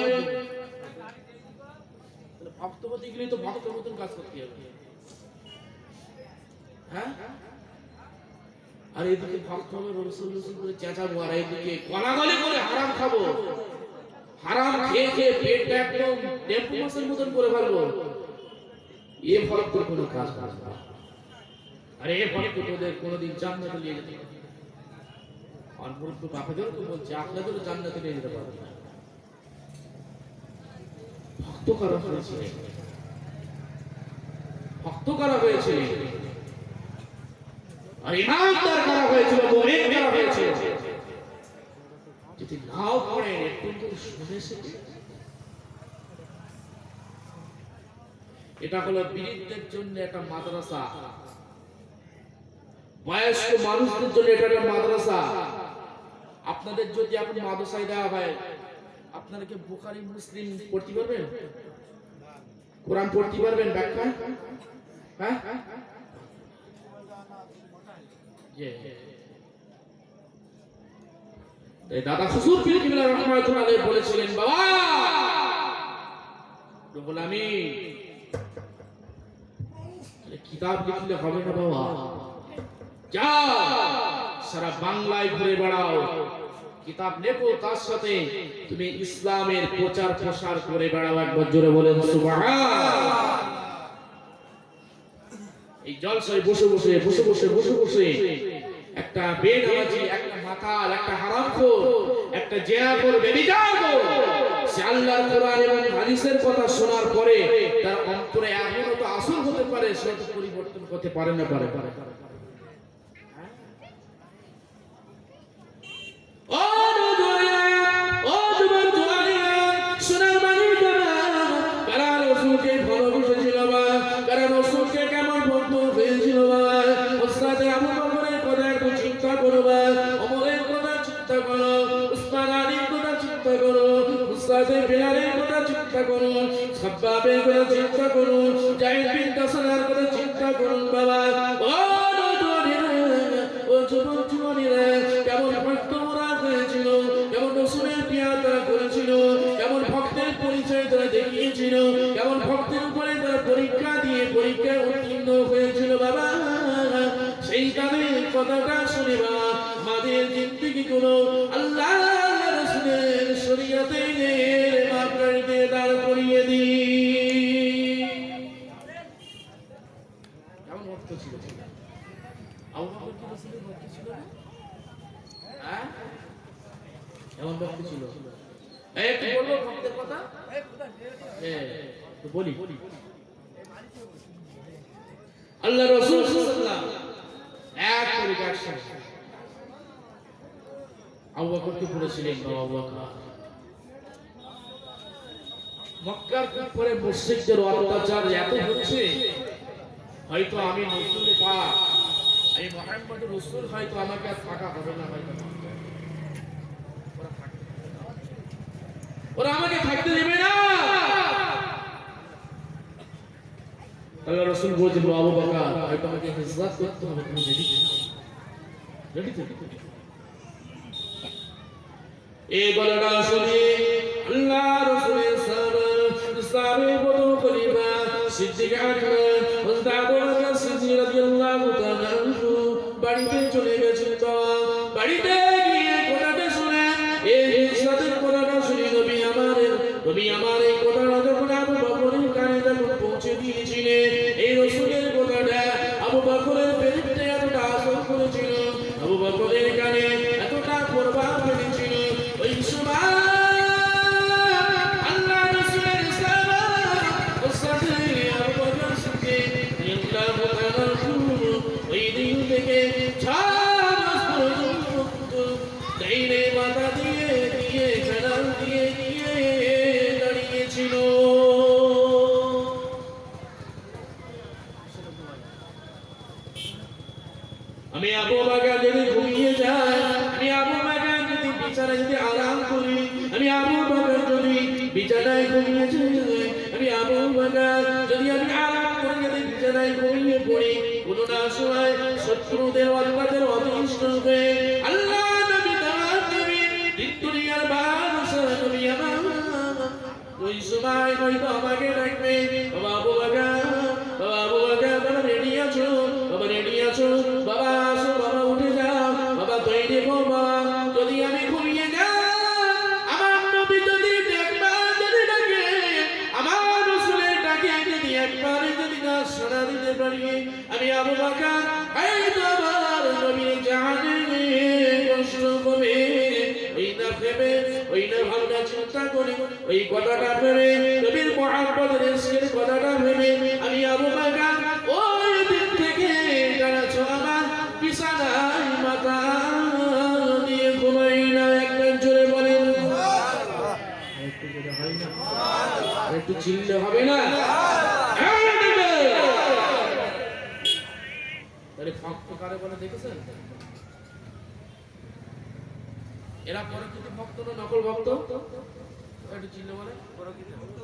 ভক্ত হতে গেলে তো ভক্তের মতন কাজ করতে হবে। হ্যাঁ, আর এদিকে ভক্ত হবে রসুল রসুল করে চেঁচাবো, আর এদিকে গলাগলি করে হারাম খাবো, হারাম খেয়ে খেয়ে পেটটা একদম টেম্পু মাছের মতন করে ফেলবো। এ ভক্তের কোনো কাজ করবে না। আর এ ভক্ত তোদের কোনোদিন জান্নাতে নিয়ে যেতে পারবে না। আর মূর্খ বাপেদের তো বলছে আপনাদেরও জান্নাতে নিয়ে যেতে পারবে না। ভক্ত করা হয়েছে, ভক্ত করা হয়েছে, আর ইমানদার করা হয়েছিল, মুমিন করা হয়েছিল। যদি নাও পড়ে একটু শুনেছে, এটা হলো বীরদের জন্য একটা মাদ্রাসা, বয়স্ক মানুষদের জন্য এটা একটা মাদ্রাসা। আপনাদের যদি আপনি মাদ্রাসায় দেওয়া হয়, আপনারা কি বুখারী মুসলিম পড়তে পারবেন? কোরআন পড়তে পারবেন ব্যাখ্যা? হ্যাঁ, দাদা হুজুর পীর কিবলা রাহমাতুল্লাহ আলাইহি বলেছিলেন, বাবা রব্বুল আমিন কিতাব লিখলে হবে না বাবা, যাও সারা বাংলায় ঘুরে বেড়াও, কিতাব লেখো, তার সাথে তুমি ইসলামের প্রচার প্রসার করে বেড়াও। একবার জোরে বলেন সুবহানাল্লাহ। এই জলসায় বসে বসে বসে বসে বসে বসে একটা বেনামাজি, একটা মাতাল, একটা হারামখোর, একটা জিনাখোর, ব্যভিচারখোর, সে আল্লাহর কোরআন এবং হাদিসের কথা শোনার পরে তার অন্তরে এমনও তো আসর হতে পারে, সে তো পরিবর্তন করতে পারে না। পারে ও যুবক, সোনার চিন্তা করো, উসমান আলীর কথা চিন্তা করো, উস্তাদে বিলালের কথা চিন্তা করো, সাব্বাবের কথা চিন্তা করো, জাহিদ বিন কাসানার কথা চিন্তা করুন বাবা। ও নওজোয়ানেরা, ও যুবক যুবতীরা, কেমন ভক্ত ওরা হয়েছিল, কেমন রসুলের পিয়া তারা করেছিল, কেমন ভক্তের পরিচয় তারা দেখিয়েছিল, কেমন ভক্তের উপরে তারা পরীক্ষা দিয়ে পরীক্ষায় উত্তীর্ণ হয়েছিল বাবা। সেই কারণে কথাটা শুনে বাবা আমাদের জিন্দেগি গুলো আল্লাহ রাসূলের শরীয়তে মাপকাঠিতে দাঁড় করিয়ে দিই। কেমন ভক্ত ছিল আবু বকর কি রাসূলের ভক্ত ছিল না? হ্যাঁ, কেমন ভক্ত ছিল? এই তুই বলবো ভক্তের কথা? তো বলি আল্লাহ রাসূল সাল্লাল্লাহু আলাইহি ওয়াসাল্লাম এক পরিবার আবু বকরকে বলেছিলেন, বাবা আবু বকর, মক্কার উপরে মুশরিকদের অত্যাচার এত হচ্ছে, হয়তো আমি রাসূল পাক, আমি মুহাম্মদ রাসূল, হয়তো আমাকে আর থাকা হবে না, হয়তো ওরা আমাকে থাকতে দেবে না। আল্লাহ রাসূল বলেছেন, আবু বকর হয়তো আমাকে হিজরত করতে হবে, তুমি রেডি তো? এই গলাটা শুনে আল্লাহ রাসূলের সাহাবে বদর খলিফা সিদ্দিক আকবর হযরত আবু বকর সিদ্দিক রাদিয়াল্লাহু তাআলা আনহু বাড়িতে চলে গেছেন। তো বাড়িতে গিয়ে কথাটা শুনে, এই হিজরতের কথাটা শুনে নবী আমার এই কথাটা যখন আবু বকরের কানে যখন পৌঁছে দিয়েছিলেন, এই রাসূলের কথাটা আবু বকরের পেটে এতটা আসর করেছিল, আবু বকরের কানে এতটা প্রভাব ফেলেছিল, ওই সময় আল্লাহ রাসূলের সাথে আবু বকর সিদ্দিক রাদিয়াল্লাহু তাআলা ওই দিন থেকে 6 মাস পর্যন্ত দাইরে মাথা দিয়ে ফেরাল দিয়ে দাঁড়িয়েছিল। আমি আবু বকর যদি ঘুমিয়ে যাই, আমি আবু বকর যদি বিছানায় যদি আরাম করি, আমি আবু বকর যদি বিছানায় ঘুমিয়ে যাই, আমি আবু বকর যদি আমি আরাম করে যদি বিছানায় ঘুমিয়ে পড়ি, কোনো না সময় শত্রুদের অত্যাচার অতিষ্ঠ হয়ে আল্লাহ নবী তাআলা নবী দিন দুনিয়ার বাদশাহ নবী আমার ওই সময় হয়তো আমাকে ডাকবে, বাবা আবু বকর, বাবা আবু বকর, বাবা রেডি আছো, বাবা রেডি আছো, বাবা আসো, বাবা উঠে যাও, বাবা তৈরি হও। বাবা যদি আমি ঘুমিয়ে যাই, আমার নবী যদি একবার যদি ডাকে, আমার রাসূলের ডাকে যদি একবার যদি না সাড়া দিতে পারি, আমি আবু বকর হয়তো আমার নবীর জাহানে কষ্ট হবে। ওই না ভেবে, ওই না ভাবনা চিন্তা করে, ওই কথাটা ভেবে, নবীর মুহাব্বতের ইশকের কথাটা ভেবে আমি আবু বকর ওই দিন থেকে যারা আমার বিছানায় মাথা দিয়ে ঘুমাই না। একবার জোরে বলেন একটু জোরে হয় না, একটু চিল্লে হবে না? তাহলে ভক্ত কারে বলে দেখেছেন? এরা প্রকৃত ভক্ত না নকল ভক্ত? একটু চিল্লে বলে প্রকৃত ভক্ত।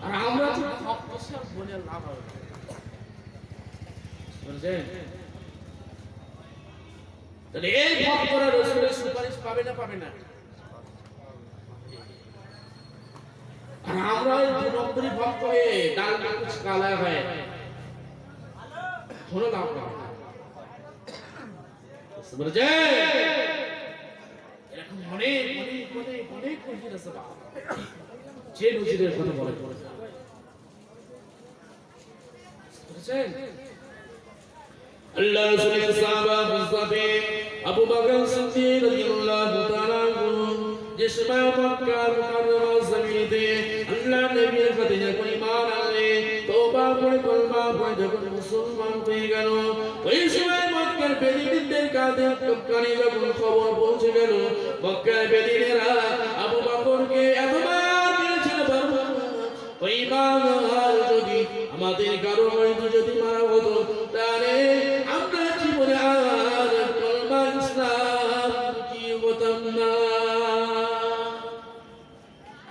আর আমরা তো ভক্ত সব বলে লাভ হবে না, বুঝছেন? তাহলে এই ভক্তরা রাসূলের সুপারিশ পাবে না পাবে না? আর আমরা ওই 2 নম্বরই ভক্ত হয়ে ডাল না কুছ কালা হয়, কোনো লাভ না, বুঝছেন? এরকম অনেক অনেক অনেক অনেক নজির আছে বাবা, যে নজিরের কথা বলে বুঝছেন? আল্লাহ রাসূলের সাহাবা মুস্তাফা আবু বকর সিদ্দিক রাদিয়াল্লাহু তাআলা আনহু যে সময় মক্কা মুকাররমা জমিনে আল্লাহ নবীর প্রতি যখন ঈমান আনলে, তওবা করে কলমা পড়ে যখন মুসলমান হয়ে গেল, ওই সময় মক্কার বেদীনদের কানে যখন খবর পৌঁছে গেল, মক্কার বেদীনেরা আবু বকরকে এতবার মেরেছিল, ওই ঈমান যদি আমাদের কারো হয়তো যদি মারা হতো, তাহলে আমরা জীবনে আর কলমা ইসলাম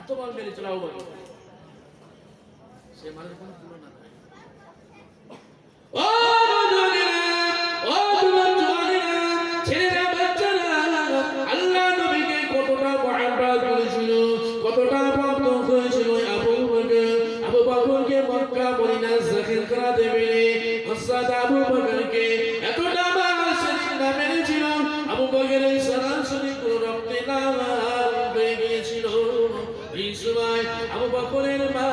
এতবার মেরে চলাও বলে সে মানে কোনো তুলনা নাই। ও বন্ধুরা, ও যুবক-যুবতীরা, ছেলেরা, বাচ্চারা, আল্লাহ নবীকে কতটা মহব্বত করেছিল, কতটা ভক্ত হয়েছিল আবু বকরকে মক্কা মদিনা জাহির করা দেবে হযরত আবু বকরকে এতটা ভালোবাসেন না মেরেছিল আবু বকরের সরাসরি কোনো রক্তে নাম হয়ে গিয়েছিল। এই সময় আবু বকরের মা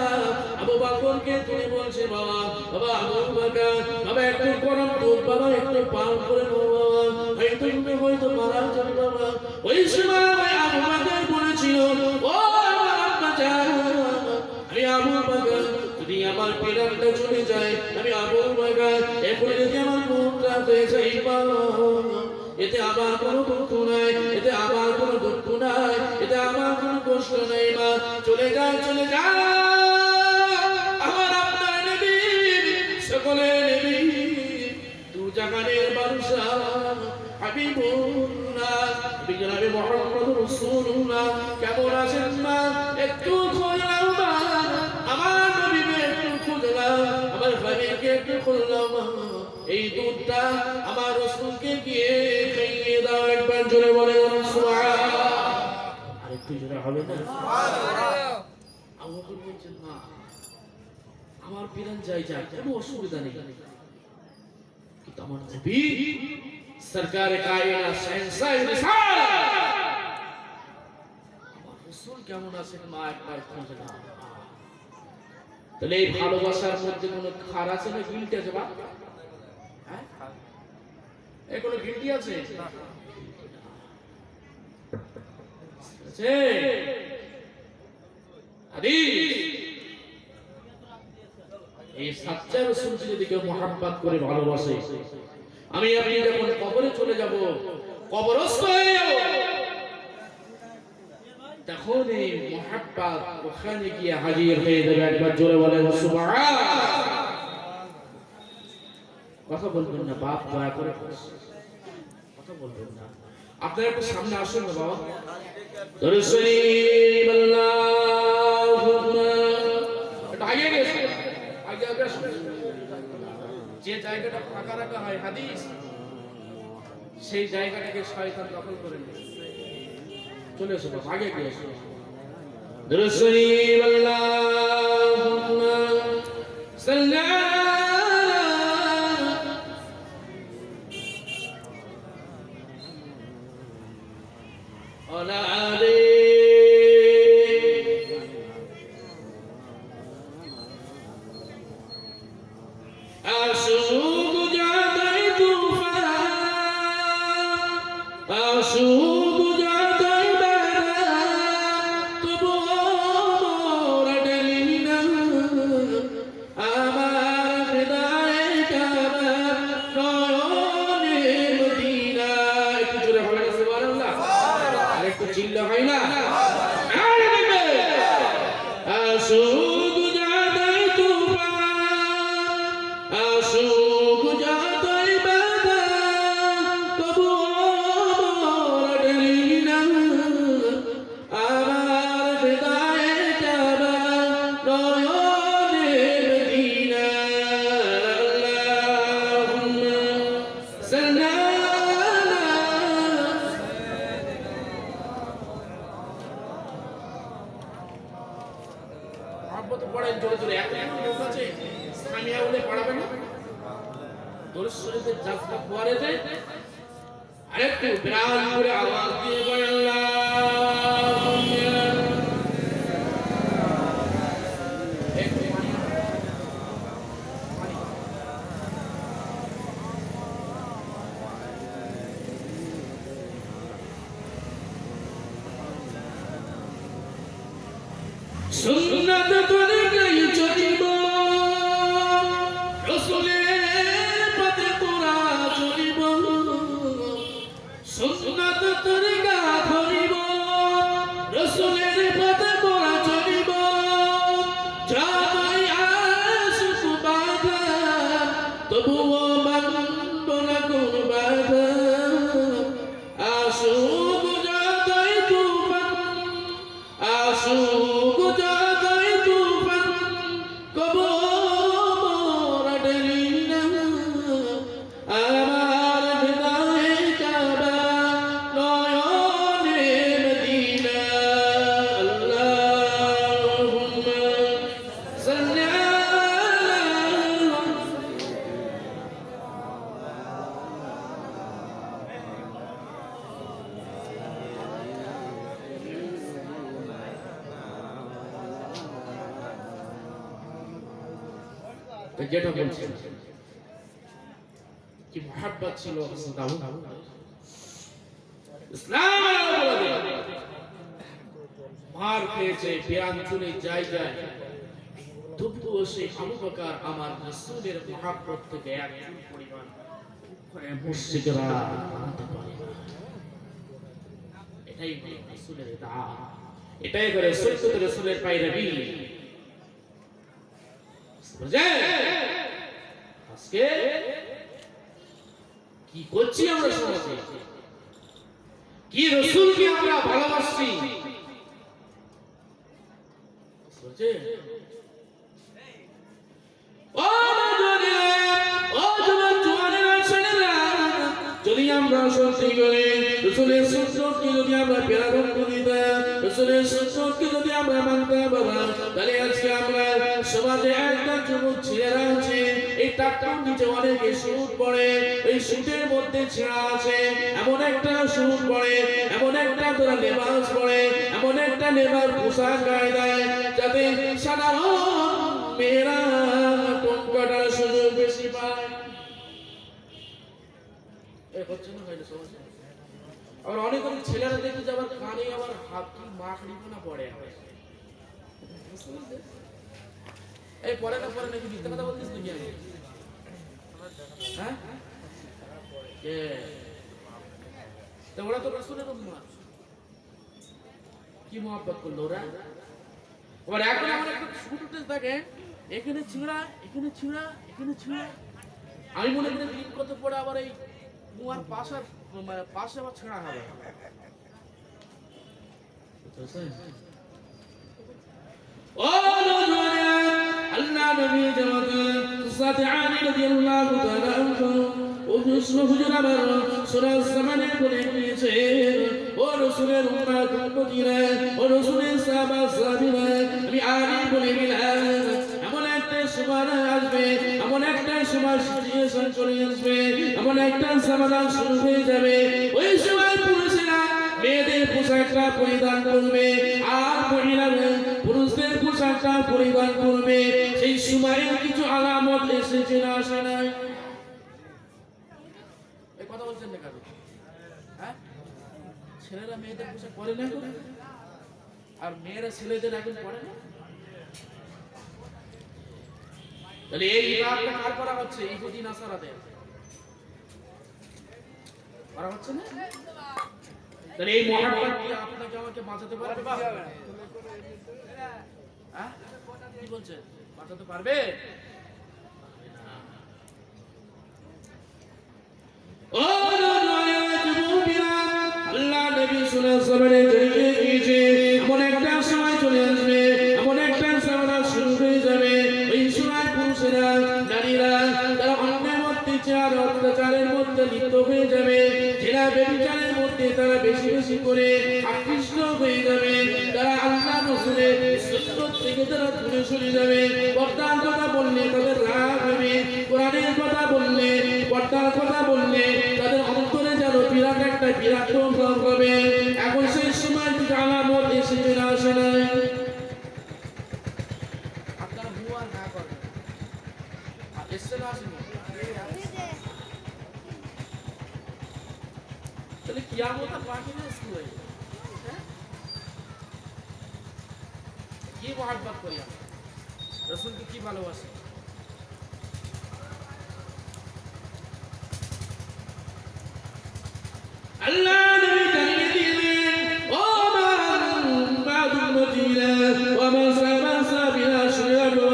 আবু বকরকে তুলে বলছে, বাবা বাবা আবু বকর, বাবা একটু গরম দুধ বাবা একটু পান করে নাও বাবা, তুমি হয়তো মারা যাবে বাবা। ওই সময় আবু বকর বলেছিল, ও আমার আব্বা জান, আমি আবু বকর, যদি আমার পিরানটা চলে যায়, আমি আবু বকর এরপরে যদি আমার মুখটা হয়ে যায় বাবা, এতে আমার কোনো দুঃখ নাই, এতে আমার কোনো দুঃখ নাই, এতে আমার কোনো কষ্ট নেই মা, চলে যায় চলে যায় আমার আপনার নবী, সকলের নবী, দু জাহানের বাদশা হাবিবুল্লাহ বিজনাবে মুহাম্মদ রাসূলুল্লাহ কেমন আছেন মা, একটু খোঁজ নাও মা, আমার নবীকে একটু খোঁজ নাও, আমার হাবিবকে একটু খোঁজ নাও মা, এই দুধটা আমার রাসূলকে গিয়ে খাইয়ে দাও। একবার জোরে বলে সুবহানাল্লাহ। আরেকটু জোরে হবে না? সুবহানাল্লাহ। আবু বকর বলছেন, না আমার পিরান যাই যায়, কোনো অসুবিধা নেই, কিন্তু আমার নবী সরকার কায়নাত শাহনশাহ রিসালাত আমার রাসূল কেমন আছেন মা, একবার খোঁজ নাও। তাহলে এই ভালোবাসার মধ্যে কোনো খার আছে না গিল্ট আছে বা? হ্যাঁ, এই কোনো গিল্টি আছে? আছে হাদিস, এই সাচ্চা রাসূলকে যদি কেউ মহব্বত করে ভালোবাসে, আমি আপনি যখন কবরে চলে যাব, কবরস্থ হয়ে যাব, তখন এই মহব্বত ওখানে গিয়ে হাজির হয়ে যাবে। একবার জোরে বলেন সুবহানাল্লাহ। কথা বলবেন না বাপ, দয়া করে কথা বলবেন না। আপনারা একটু সামনে আসুন না বাবা। দরুদ শরীফ আল্লাহুম্মা, একটু আগে গেছে, আগে আগে আসুন। যে জায়গাটা ফাঁকা রাখা হয় হাদিস, সেই জায়গাটাকে শয়তান দখল করে নেয়। চলে এসো বাবা, আগে গিয়ে এসো। দরুদ শরীফ আল্লাহুম্মা সাল্লি আলা আলি আশুক জাদাই তুফান, আশুক জাদাই বারাত, তবু মোরা ডেলি না আমার হৃদয়ে কাবা, নয়নে মদিনা। একটু জোরে বলেন সুবহানাল্লাহ। আর একটু চিল্লা হয় না? আরে দেখবে আশুক জাদাই তুফান, আশুক জাদাই বারাত, তবু মোরা ডেলি না আমার হৃদয়ে কাবা, নয়নে মদিনা। আল্লাহুম্মা সাল্লি আলা মহব্বত পড়েন জোরে জোরে। এত লোক আছে সামিয়া বলে পড়াবে না, দরুদ শরীফের জাজবা পড়ে দেয়। আরেকটু বিরান করে আওয়াজ দিয়ে বলেন আল্লাহুম্মা। একটু পানি সুন্নাত তরিকায় চলিব, রাসূলের পথে তোরা চলিব, সুন্নাত তরিকা ধরিব, রাসূলের পথে তোরা চলিব, যতই আসুক বাধা তবুও মানব না কোন বাধা, আসুক যতই যেটা বলছেন কি মহব্বত ছিল দাউদ ইসলাম মার খেয়েছে বিরান চলে যায় তবুও সে আবু বকর আমার রাসূলের মহব্বত থেকে এক পরিমাণ মুশরিকরা আনতে পারে না। এটাই রাসূলের দাওয়াত, এটাই করে সুন্নাত রাসূলের পায়রাবি। বুঝলেন আজকে কি করছি আমরা সমাজে, কি রাসূলকে আমরা ভালোবাসছি। বুঝলেন যদি আমরা সত্যি করে রাসূলের সুন্নাতকে যদি আমরা প্যারাগ্রাফ করিতে, রাসূলের সুন্নাতকে যদি আমরা মানতে বাবা, তাহলে আজকে আমরা সমাজে একটা যুবক ছেলেরা আছে এই টাকটার নিচে অনেক সুদ পড়ে, এই সুদের মধ্যে ছেঁড়া আছে, এমন একটা সুদ পড়ে, এমন একটা তোরা লেবাস পড়ে, এমন একটা লেবার পোশাক গায়ে দেয় যাতে সাধারণ মেয়েরা টঙ্কাটার সুযোগ বেশি পায়। আবার অনেক অনেক ছেলেরা দেখি যে আবার কানে আবার হাত কি মাখড়ি না পড়ে, এই পড়ে না নাকি মিথ্যা কথা বলছিস তুই? হ্যাঁ তো ওরা তো রাসূলের উম্মত, কি মহব্বত করলো ওরা। আবার এখন আমার একটা শুট উঠে থাকে, এখানে ছিঁড়া, এখানে ছিঁড়া, এখানে ছিঁড়া। আমি মনে করি দিন কত পড়ে আবার এই কুয়ার পাশে আবার ছেঁড়া হবে। ও আল্লাহ নবী জামাত সাথে আলী রাদিয়াল্লাহু তাআলা আনহু ও হুজুর আমার সূরা জামানে বলে দিয়েছে, ও রাসূলের উম্মত উম্মতিরা, ও রাসূলের সাহাবা সাহাবীরা, আমি আলী বলে দিলাম এমন একটা সময় আসবে, এমন একটা সময় সিচুয়েশন চলে আসবে, এমন একটা সমাধান শুরু হয়ে যাবে, ওই সময় পুরুষেরা মেয়েদের পোশাকটা পরিধান করবে আর মহিলারা পুরুষদের পোশাকটা পরিধান করবে। সেই সময়ের কিছু আলামত এসেছে না আসে না? এই কথা বলছেন না কেন? হ্যাঁ, ছেলেরা মেয়েদের পোশাক পরে না আর মেয়েরা ছেলেদের এখন পরে না। তাহলে এই ইবাদতটা কার করা হচ্ছে? ইহুদি নাসারাদের করা হচ্ছে না? তাহলে এই মহব্বত কি আপনাকে আমাকে বাঁচাতে পারবে? হ্যাঁ কি বলছেন, বাঁচাতে পারবে? ও আল্লাহ নবী সাল্লাল্লাহু আলাইহি ওয়াসাল্লাম এমন একটা সময় চলে আসবে, এমন একটা সময় শুরু হয়ে যাবে, ওই সময় পুরুষেরা নারীরা তারা অন্যায় অত্যাচার অত্যাচারের মধ্যে লিপ্ত হয়ে যাবে, জেনা ব্যভিচারের মধ্যে তারা বেশি বেশি করে আকৃষ্ট হয়ে যাবে, তারা আল্লাহ রাসূলের সুন্নাত থেকে তারা দূরে সরে যাবে। পর্দার কথা বললে তাদের রাগ হবে, কোরআনের কথা বললে, পর্দার কথা বললে তাদের অন্তরে যেন বিরাট একটা বিরাট প্রভাব হবে। এখন সেই সময় কিছু আলামত এসেছে না আসে না? আপনারা হুয়া না করেন আর এসে না আসেন, তাহলে কিয়ামত বাকি না শুরু হয়ে যাবে। কি মহব্বত করি আমরা রাসূলকে, কি ভালোবাসি। আল্লাহ নবী জানিয়ে দিলেন, ও বাদুল মদিনা ওয়া মা সাবিলা শুয়াবা,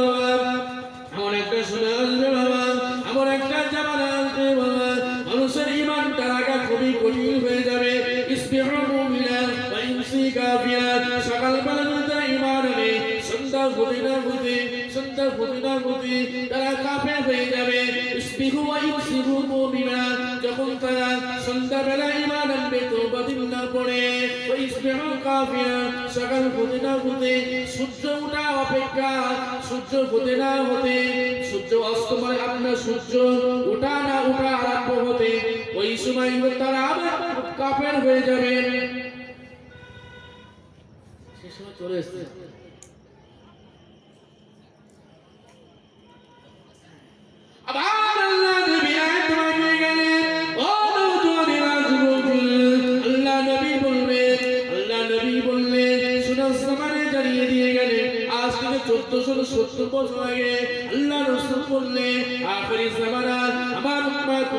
এমন একটা সময় আসবে বাবা, এমন একটা জামানা আসবে বাবা, মানুষের ঈমান তারাকা খুবই কঠিন হয়ে যাবে। ইসবিহু মুমিনা ওয়া ইমসি কাফিরা, সকালবেলা তারা ঈমান আনে, সন্ধ্যা হতে না হতে তারা কাফের হয়ে যাবে। ইসবিহু ওয়া ইমসিহু মুমিনা, যখন তারা সন্ধ্যাবেলা ঈমান আনবে তওবা দিন না পড়ে, ওয়া ইসবিহু কাফিরা, সকাল হতে না হতে সূর্য ওঠা অপেক্ষা সূর্য হতে না হতে সূর্য অস্ত মানে আপনার সূর্য ওঠা না ওঠা আরম্ভ হতে ওই সময় তারা আবার কাফের হয়ে যাবে। সে সময় চলে এসেছে। 70 বছর আগে আল্লাহ রাসূল বললেন আখিরি জামানা আমার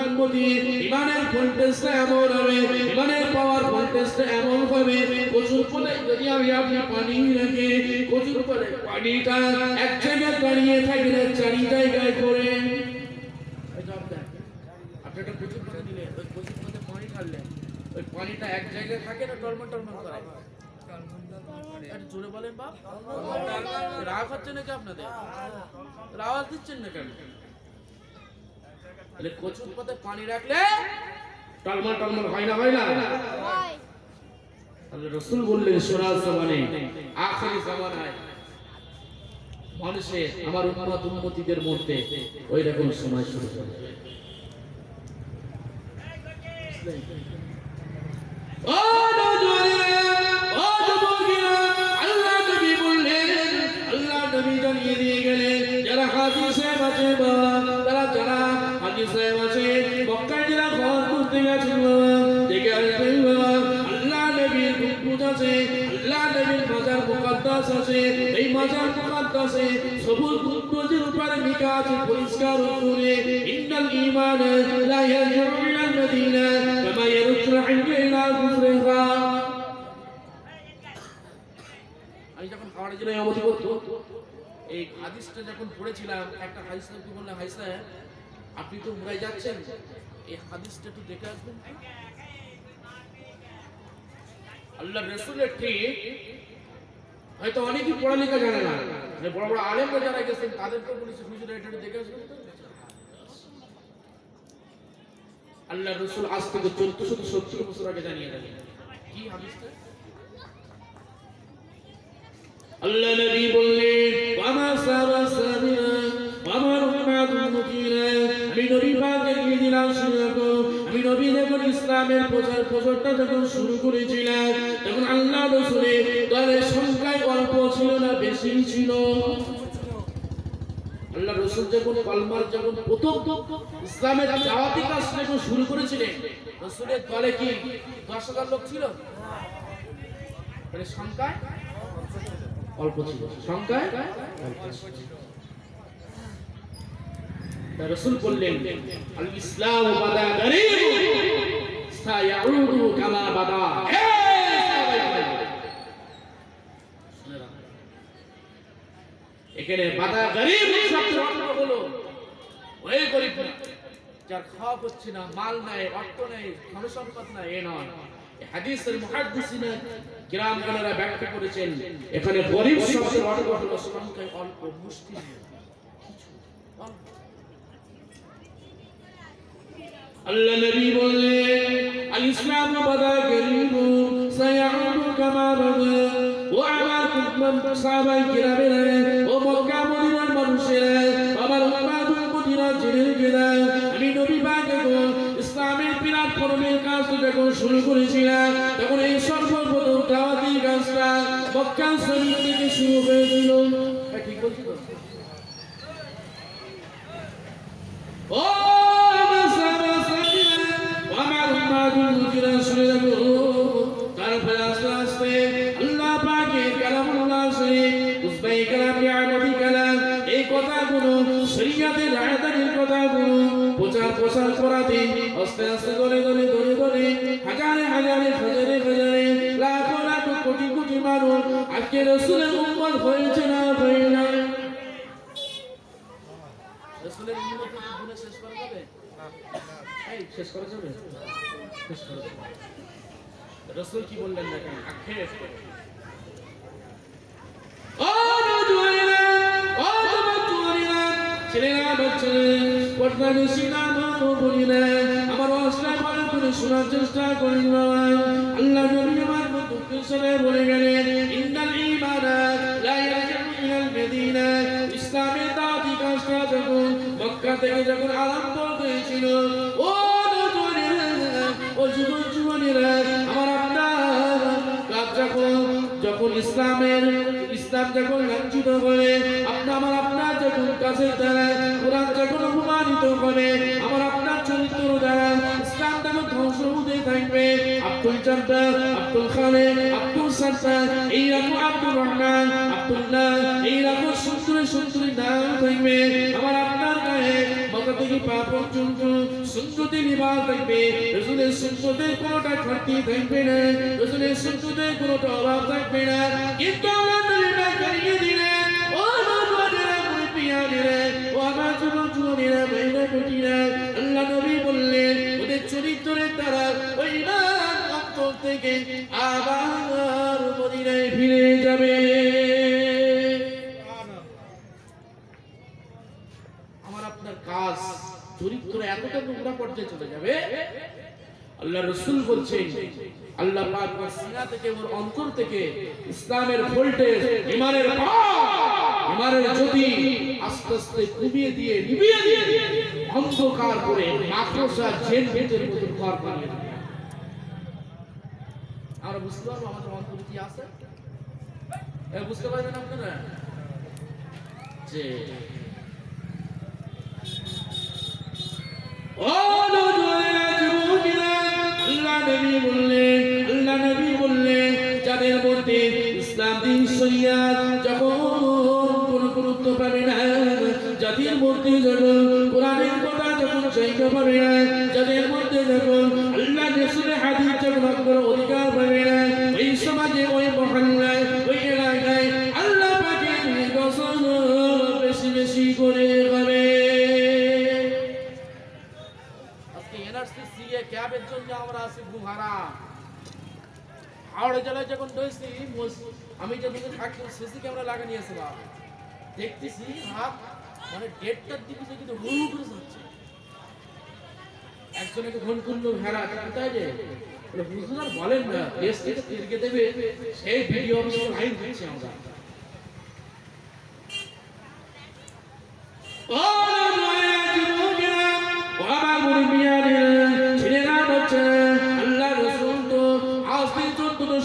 উম্মতি ঈমানের ভোল্টেজটা এমন হবে, ঈমানের পাওয়ার ভোল্টেজটা এমন হবে, কচুর পরে যদি আপনি পানি রাখে কচুর পরে পানিটা এক জায়গায় দাঁড়িয়ে থাকে না, 4 জায়গায় করে। আপনি একটা কচুর পানি দিলে ওই কচুর মধ্যে পানি ঢাললেন, ওই পানিটা এক জায়গায় থাকে না টলমল টলমল করে? একটু জোরে বলেন বাপ। রাগ হচ্ছে নাকি আপনাদের? আওয়াজ দিচ্ছেন না কেন? তাহলে কচুর পাতে পানি রাখলে টলমল টলমল হয় না? হয় না? আল্লাহ রাসূল বললেন সরাস জামানে আখিরি জামানায় মানুষের আমার উম্মতিদের মধ্যে ওই রকম সময় শুরু হবে। ও নওজওয়ানেরা, ও যুবকেরা, আল্লাহ নবী বললেন, আল্লাহ নবী জানিয়ে দিয়ে গেলেন যারা হাজী সাহেব আছে বাবা, যারা হাজী সাহেব আছে মক্কায় যারা ঘর করতে গেছেন বাবা, দেখে আসবেন বাবা আল্লাহ নবীর গুম্বুজ আছে, আল্লাহ নবীর মাজার মুকাদ্দাস আছে। এই মাজার মুকাদ্দাসে সবুজ গুম্বুজের উপরে লেখা আছে পরিষ্কার করে ইন্নাল ঈমান লা ইয়ারজিউ ইলাল মাদিনা কামা ইয়ারজিউ ইলা কুফরিহা। আমি যখন খাওয়ার জন্য আমতি করতো এই হাদিসটা যখন পড়েছিলাম, একটা হাদিস কি বললেন, হাই সাহেব আপনি তো উমরায় যাচ্ছেন, এই হাদিসটা একটু দেখে আসবেন। আল্লাহ রাসূলের ঠিক হয়তো অনেকেই পড়ালেখা জানে না, যে বড় বড় আলেমরা যারা গেছেন তাদেরকে বলেছে হুজুর এটা দেখে আসবেন তো। আল্লাহ রাসূল আজ থেকে 1470 বছর আগে জানিয়ে দিলেন কি হাদিসটা। আল্লাহ নবী বললেন ওয়ামা সারা সাবিনা ওয়ামা রহমাতুল মুতিনা, আমি নবী পাকের দিলাম শুরু। আমি নবী যখন ইসলামের প্রচারটা যখন শুরু করেছিলাম তখন আল্লাহ রাসূলের দলের সংখ্যায় অল্প ছিল না, বেশি ছিল। আল্লাহ রাসূল যখন কলমার যখন প্রথম ইসলামের দাওয়াতি কাজ যখন শুরু করেছিলেন রাসূলের দলে কি 10,000 লোক ছিল? মানে সংখ্যায় অল্প ছিল, সংখ্যায় অল্প ছিল। রাসূল বললেন আল ইসলাম বাদা গরীব সায়াউদু কামা বাদা। এখানে বাদা গরীব শব্দের অর্থ হলো ওই গরীব না যার খাওয়া হচ্ছে না, মাল নাই, অর্থ নাই, ধনসম্পদ নাই, এ নয়। এই হাদিসের মুহাদ্দিসিনা কিরামগণেরা ব্যাখ্যা করেছেন এখানে গরীব শব্দের অর্থ হলো সংখ্যায় অল্প, মুষ্টিমেয় কিছু অল্প। আল্লাহ নবী বললেন আল ইসলাম বাদা গরীব সায়াউদু কামা বাদা। ও আমার সাহাবায়ে কিরামেরা, ও মক্কা মদিনার মানুষেরা, আমার উম্মাতুল মদিনা জেনে গেলাম আমি নবী পাক যখন ইসলামের বিরাট কর্মের কাজ যখন শুরু করেছিলাম তখন এই সর্বপ্রথম দাওয়াতি কাজটা মক্কা শরীফ থেকে শুরু হয়েছিল। ঠিক বলছি তো? ও তারপরে আস্তে আস্তে আল্লাহ পাকের কালামুল্লাহ শরীফ উসবাই কালাম ইয়ামতি কালাম এই কথাগুলো শরীয়তের আয়াতের কথাগুলো প্রচার করাতে আস্তে আস্তে ধরে হাজারে লাখ কোটি মানুষ আজকে রাসূলের উম্মত হয়েছে না হয় না। রাসূলের উম্মতকে গুণে শেষ করা যাবে? এই শেষ করা যাবে? শেষ করা যাবে। রাসূল কি বললেন দেখেন আখের ও নওজওয়ানেরা, ও যুবকেরা, ছেলেরা, বাচ্চারা, পর্দার সিনা বলিনা আমার অবস্থায় ভালো করে শোনার চেষ্টা করেন বাবা। আল্লাহ নবী আমার দুঃখের সাথে বলে গেলেন ইন্নাল ঈমানা লা ইয়ারজিউ ইলাল মাদিনা। ইসলামের দাওয়াতি কাজটা যখন মক্কা থেকে যখন আরম্ভ হয়েছিল ও নওজওয়ানেরা, ও যুবকেরা, আমার আপনার কাজ যখন ইসলাম যখন লাঞ্ছিত করে আপনার যখন কাছে দ্বারা কোরআন যখন অপমানিত করে আমার আপনার চরিত্র দ্বারা ইসলাম যখন ধ্বংস হতে থাকবে আব্দুল জব্বার, আব্দুল খালেক, আব্দুল সাত্তার, এইরকম আব্দুর রহমান, আব্দুল্লাহ, এইরকম সুন্দর সুন্দরী নাম থাকবে আমার আপনার গায়ে মাথা থেকে পা পর্যন্ত সুন্দরী লিবাস থাকবে রাসূলের সুন্নতের কোনোটা ঘাটতি থাকবে না রাসূলের সুন্নতের কোনোটা অভাব থাকবে না কিন্তু আল্লাহ নবী করিয়ে দিলেন ও নবীরা মুরব্বিয়ানেরা ও আমার যুবক-যুবতীরা মহিলা-পুরুষেরা আল্লাহ নবী বললেন ওদের চরিত্রের দ্বারা ওই ইমান অন্তর থেকে আবার মদিনায় ফিরে যাবে। আমার আপনার কাজ চরিত্র এতটা নোংরা পর্যায়ে চলে যাবে আল্লাহ রাসূল বলছেন আল্লাহ পাক ওর সিনা থেকে ওর অন্তর থেকে ইসলামের ভোল্টেজ ঈমানের জ্যোতি আস্তে আস্তে কমিয়ে দিয়ে নিভিয়ে দিয়ে অন্ধকার করে মাকড়সা জেল ভেতরে মতো ঘর বানিয়ে দেবে। আমরা বুঝতে পারবো আমাদের অন্তরে কি আছে বুঝতে পারবেন আপনারা যে ও আল্লাহ নবী বললেন যাদের মধ্যে ইসলাম দ্বীন শরিয়াত যখন কোনো গুরুত্ব পাবে না যাদের মধ্যে যখন কোরআনের কথা যখন জায়গা পাবে না যাদের মধ্যে যখন আল্লাহ রাসূলের হাদিস যখন কোনো অধিকার পাবে না এই সমাজে ওই মহল্লায় ওই এলাকায় আল্লাহ পাকের কসম বেশি বেশি করে হবে। আজকে এনআরসি সিএ ক্যাবের জন্য আমরা আছি গুহারা হাওড়া জেলায় যখন রয়েছি আমি যখন থাকি সিসি ক্যামেরা লাগানি আছে বাবা দেখতেছি হাত মানে ডেটটার দিকে কিন্তু হুড় করে যাচ্ছে একজনকে ফোন করলো ভেড়া কোথায় যে হুজুর আর বলেন না দেশ থেকে তিরকে দেবে সেই ভিডিও অফিসে লাইভ দিচ্ছি আমরা ও নয়া যুবকেরা ও আমার মুরব্বিয়ানেরা ছেলেরা বাচ্চা আল্লাহ রাসূল তো আজ থেকে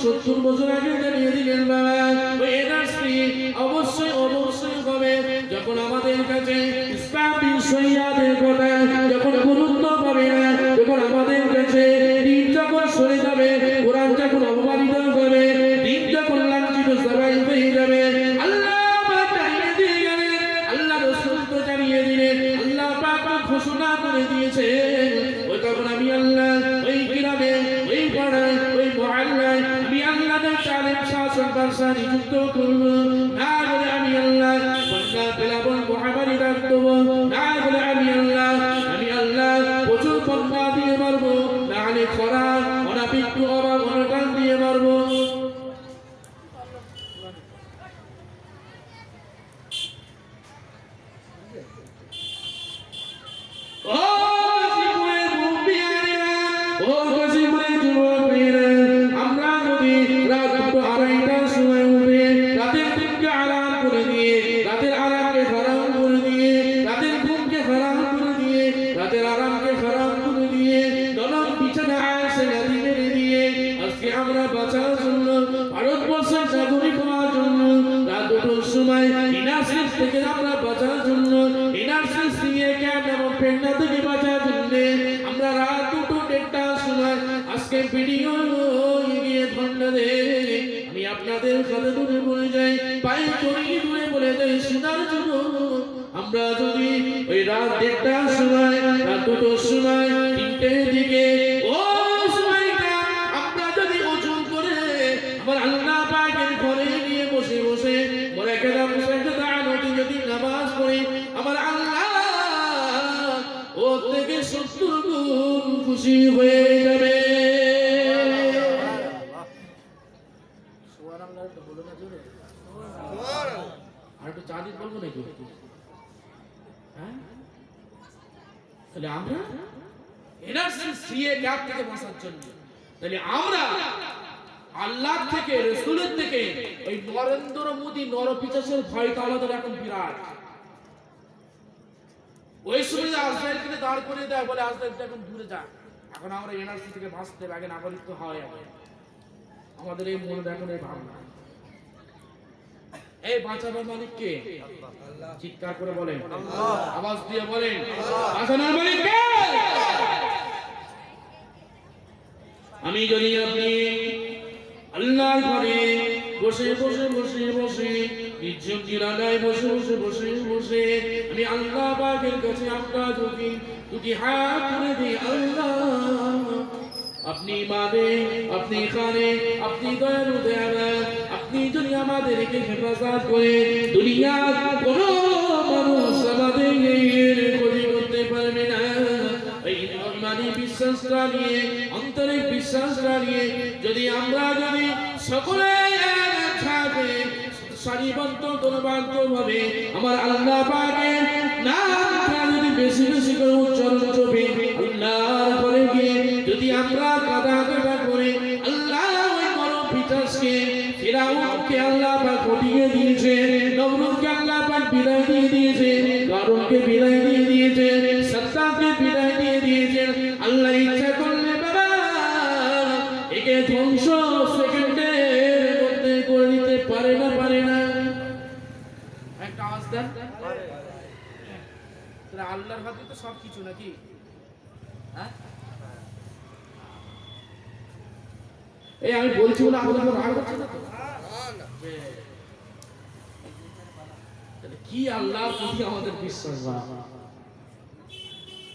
70 বছর আগে জানিয়ে দিলেন বাবা ওই এনআরসি অবশ্যই হবে যখন আমাদের কাছে ইসলাম দ্বীন শরিয়াতের কথা যখন গুরুত্ব পাবে না যখন আমাদের কাছে দ্বীন যখন সরে যাবে কোরআন যখন অবমানিত হবে দ্বীন যখন লাঞ্ছিত সবাই হয়ে যাবে আল্লাহ পাক জানিয়ে দিয়ে গেলেন আল্লাহ রাসূল তো জানিয়ে দিলেন আল্লাহ পাক ঘোষণা করে দিয়েছে ওই তখন আমি আল্লাহ ওই গ্রামে ওই পাড়ায় ওই মহল্লায় আমি আল্লাহ তাআলা শাসন বাদশা নিযুক্ত করব না বলে আমি আল্লাহ বন্যা পেলাবন মহামারী রাখব না বলে আমি আল্লাহ প্রচুর বন্যা দিয়ে মারব না হলে খরা অনাবৃষ্টি অভাব অনটন দিয়ে মারব। আমি আপনাদের সাথে দূরে বলে যাই পায়ে চড়িয়ে দূরে বলে যাই শোনার জন্য আমরা যদি ওই রাত 1টার সময় রাত 2টোর সময় 3টের দিকে ওই সময়টা আমরা যদি ওজন করে আমার আল্লাহ পাকের ঘরে নিয়ে বসে বসে মনে কেদাম সাজদা নদী যদি নামাজ পড়ি আমার আল্লাহ ও থেকে 70 গুণ খুশি হয়ে যাবে। তাহলে আমরা এনআরসি সিএ গ্যাপ থেকে বাঁচার জন্য তাহলে আমরা আল্লাহ থেকে রাসূলের থেকে ওই নরেন্দ্র মোদি নরপিচাচের ভয়টা আমাদের এখন বিরাট। ওই সময় আজরাইলকে দাঁড় করে দেয় বলে আজরাইল এখন দূরে যা এখন আমরা এনআরসি থেকে বাঁচতে লাগে নাগরিক তো হয় আমাদের এই মনে এখন এই ভাবনা এই বাঁচাবার মালিক কে? চিৎকার করে বলেন, আওয়াজ দিয়ে বলেন, বাঁচানোর মালিক কে? আমি যদি আপনি আল্লাহর ঘরে বসে বসে বসে বসে নির্জন নিরালায় বসে বসে বসে বসে আমি আল্লাহ পাকের কাছে আমরা দুটি হাত তুলে দিই, আল্লাহ আপনি মানে, আপনি খানে, আপনি দয়ালু দয়ালু, আপনি যদি আমাদেরকে হেফাজত করে দুনিয়ার কোনো মানুষ আমাদের ক্ষতি করতে পারবে না। এই ইমানি বিশ্বাসটা নিয়ে, আন্তরিক বিশ্বাসটা নিয়ে যদি আমরা সকলে একসাথে সারিবদ্ধ দলবদ্ধভাবে আমার আল্লাহ পাকের নামটা যদি বেশি বেশি করে উচ্চারণ করবে, আল্লাহর ঘরে গিয়ে যদি আমরা কাঁদা করে আল্লাহ ওই বড় পিতাসকে ফিরাউনকে আল্লাহ পাক হটিয়ে দিয়েছে, নমরুদকে আল্লাহ পাক বিদায় দিয়ে দিয়েছে, কারণকে বিদায় দিয়ে দিয়েছে, সত্তাকে বিদায় দিয়ে দিয়েছে। আল্লাহ ইচ্ছা করলে বাবা একে ধ্বংস সেকেন্ডের মধ্যে করে দিতে পারে না, পারে না। একটা আওয়াজ দেন, আল্লাহর হাতে তো সবকিছু নাকি? হ্যাঁ, এই আমি বলছি বলে আমাদের রাগ হচ্ছে না তো? কি আল্লাহ প্রতি আমাদের বিশ্বাস,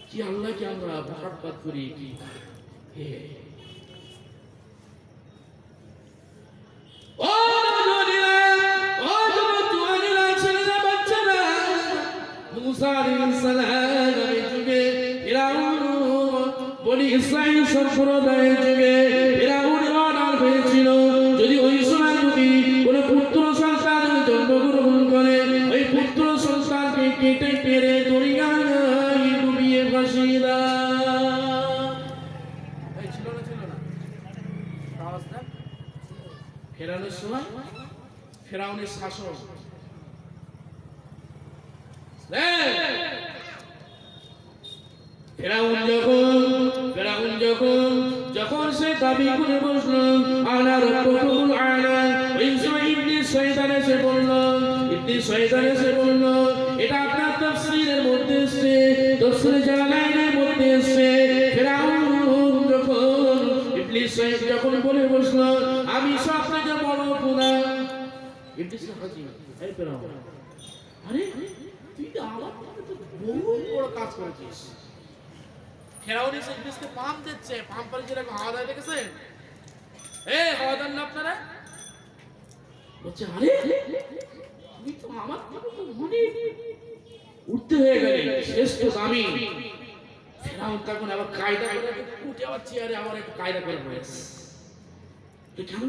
কি আল্লাহকে আমরা মহাব্বত করি, কি মুসা আলাইহিস সালামের যুগে ফিরাউন বনি ইসরাঈল সম্প্রদায়ের যুগে ফিরাউন অর্ডার হয়েছিল যদি ওই সময় যদি কোনো পুত্র সন্তান জন্মগ্রহণ করে ওই পুত্র সন্তানকে কেটে পেরে দরিয়ায় ডুবিয়ে ভাসিয়ে দেয়। ছিল না আওয়াজ দেন। ফেরানোর সময় ফেরাউনের শাসন যখন সে দাবি করে বসলো আনা রাব্বুকুল আলা, ওই সময় ইবলিস শয়তান এসে বলল এটা আপনার তাফসীরের মধ্যে এসেছে, তাফসীরে জালালাইনের মধ্যে এসেছে। ফিরাউন যখন ইবলিস যখন বলে বসলো আমি সবথেকে বড় খোদা, ইবলিস হাজি এই ফিরাউন, আরে তুই তো আমার বহুত বড় কাজ করেছিস। ফেরাউন এসে ইবলিসকে পাম দিচ্ছে, পাম পরে যেরকম হাওয়া দেয় দেখেছেন? হাওয়া দেন না আপনারা? বলছে আরে তুমি তো আমার মনে উঠতে হয়ে গেলে শ্রেষ্ঠ দামি। ফেরাউন তখন আবার কায়দা করে উঠে আবার চেয়ারে আবার একটু কায়দা করে বসে। তো কেন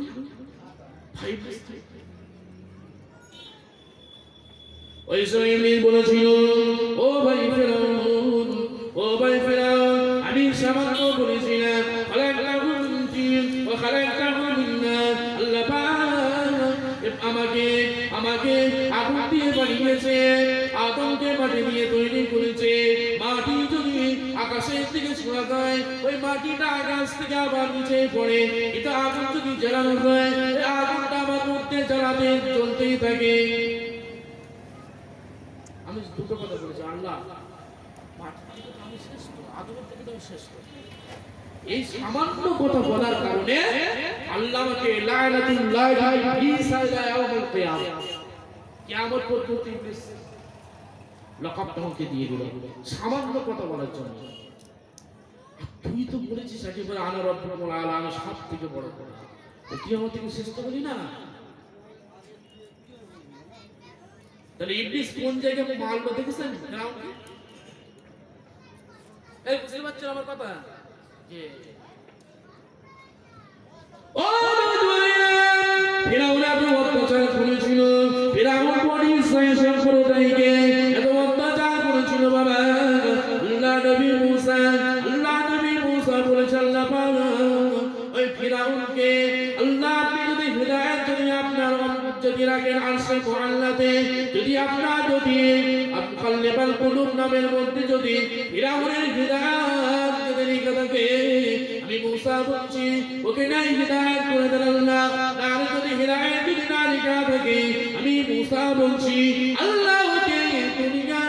ভাই ওই সময় ইবলিস বলেছিল ও ভাই ফেরাউন, ও ভাই ফেরাউন, আমি সামান্য বলেছি না খালাকতাহু মিন তিন ওয়া খালাকতাহু মিন নার, আল্লাহ পাক আমাকে আগুন দিয়ে বানিয়েছে, আদমকে মাটি দিয়ে তৈরি করেছে। মাটি যদি আকাশের দিকে ছোঁয়া যায় ওই মাটিটা আকাশ থেকে আবার নিচে পড়ে, এটা আগুন যদি জ্বালানো হয় আগুনটা আমার মধ্যে জ্বালাতে চলতেই থাকে। আমি দুটো কথা বলেছি, আল্লাহ মাটির থেকে তো আমি শ্রেষ্ঠ, আদমের থেকে তো আমি শ্রেষ্ঠ। এই সামান্য কথা বলার কারণে আল্লাহ আমাকে লায়নাতুল্লাহি ঈসা ইলা ইয়াউমিল কিয়ামah, কিয়ামত পর্যন্ত ইবলিস লকব তোমাকে দিয়ে দিল সামান্য কথা বলার জন্য। তুই তো বলেছিস একেবারে আনা রাব্বুকুল আলা, আমি সব থেকে বড় খোদা, তুই আমার থেকে শ্রেষ্ঠ বলি না? তাহলে ইবলিস কোন জায়গায় মালটা দেখেছেন? ফেরাউনকে এই বুঝতে পারছেন আমার কথা? যে ও ফেরাউন এত অত্যাচার করেছিল, ফেরাউন বনি ইসরাঈল সম্প্রদায়কে এত অত্যাচার করেছিল বাবা। আল্লাহ নবী মুসা বলেছেন আল্লাহ পাক ওই ফেরাউনকে আল্লাহ আপনি যদি হিদায়াত যদি আপনার যদি রাখেন আরশে মুআল্লাতে, যদি আপনার যদি মুকাল্লিবাল কুলুব নামের মধ্যে যদি ফিরাউনের হিদায়াত যদি রেখে থাকে, আমি মুসা বলছি ওকে নাই হিদায়াত করে দেন আল্লাহ। আর যদি হিদায়াত যদি না রেখে থাকে আমি মুসা বলছি আল্লাহ ওকে দুনিয়া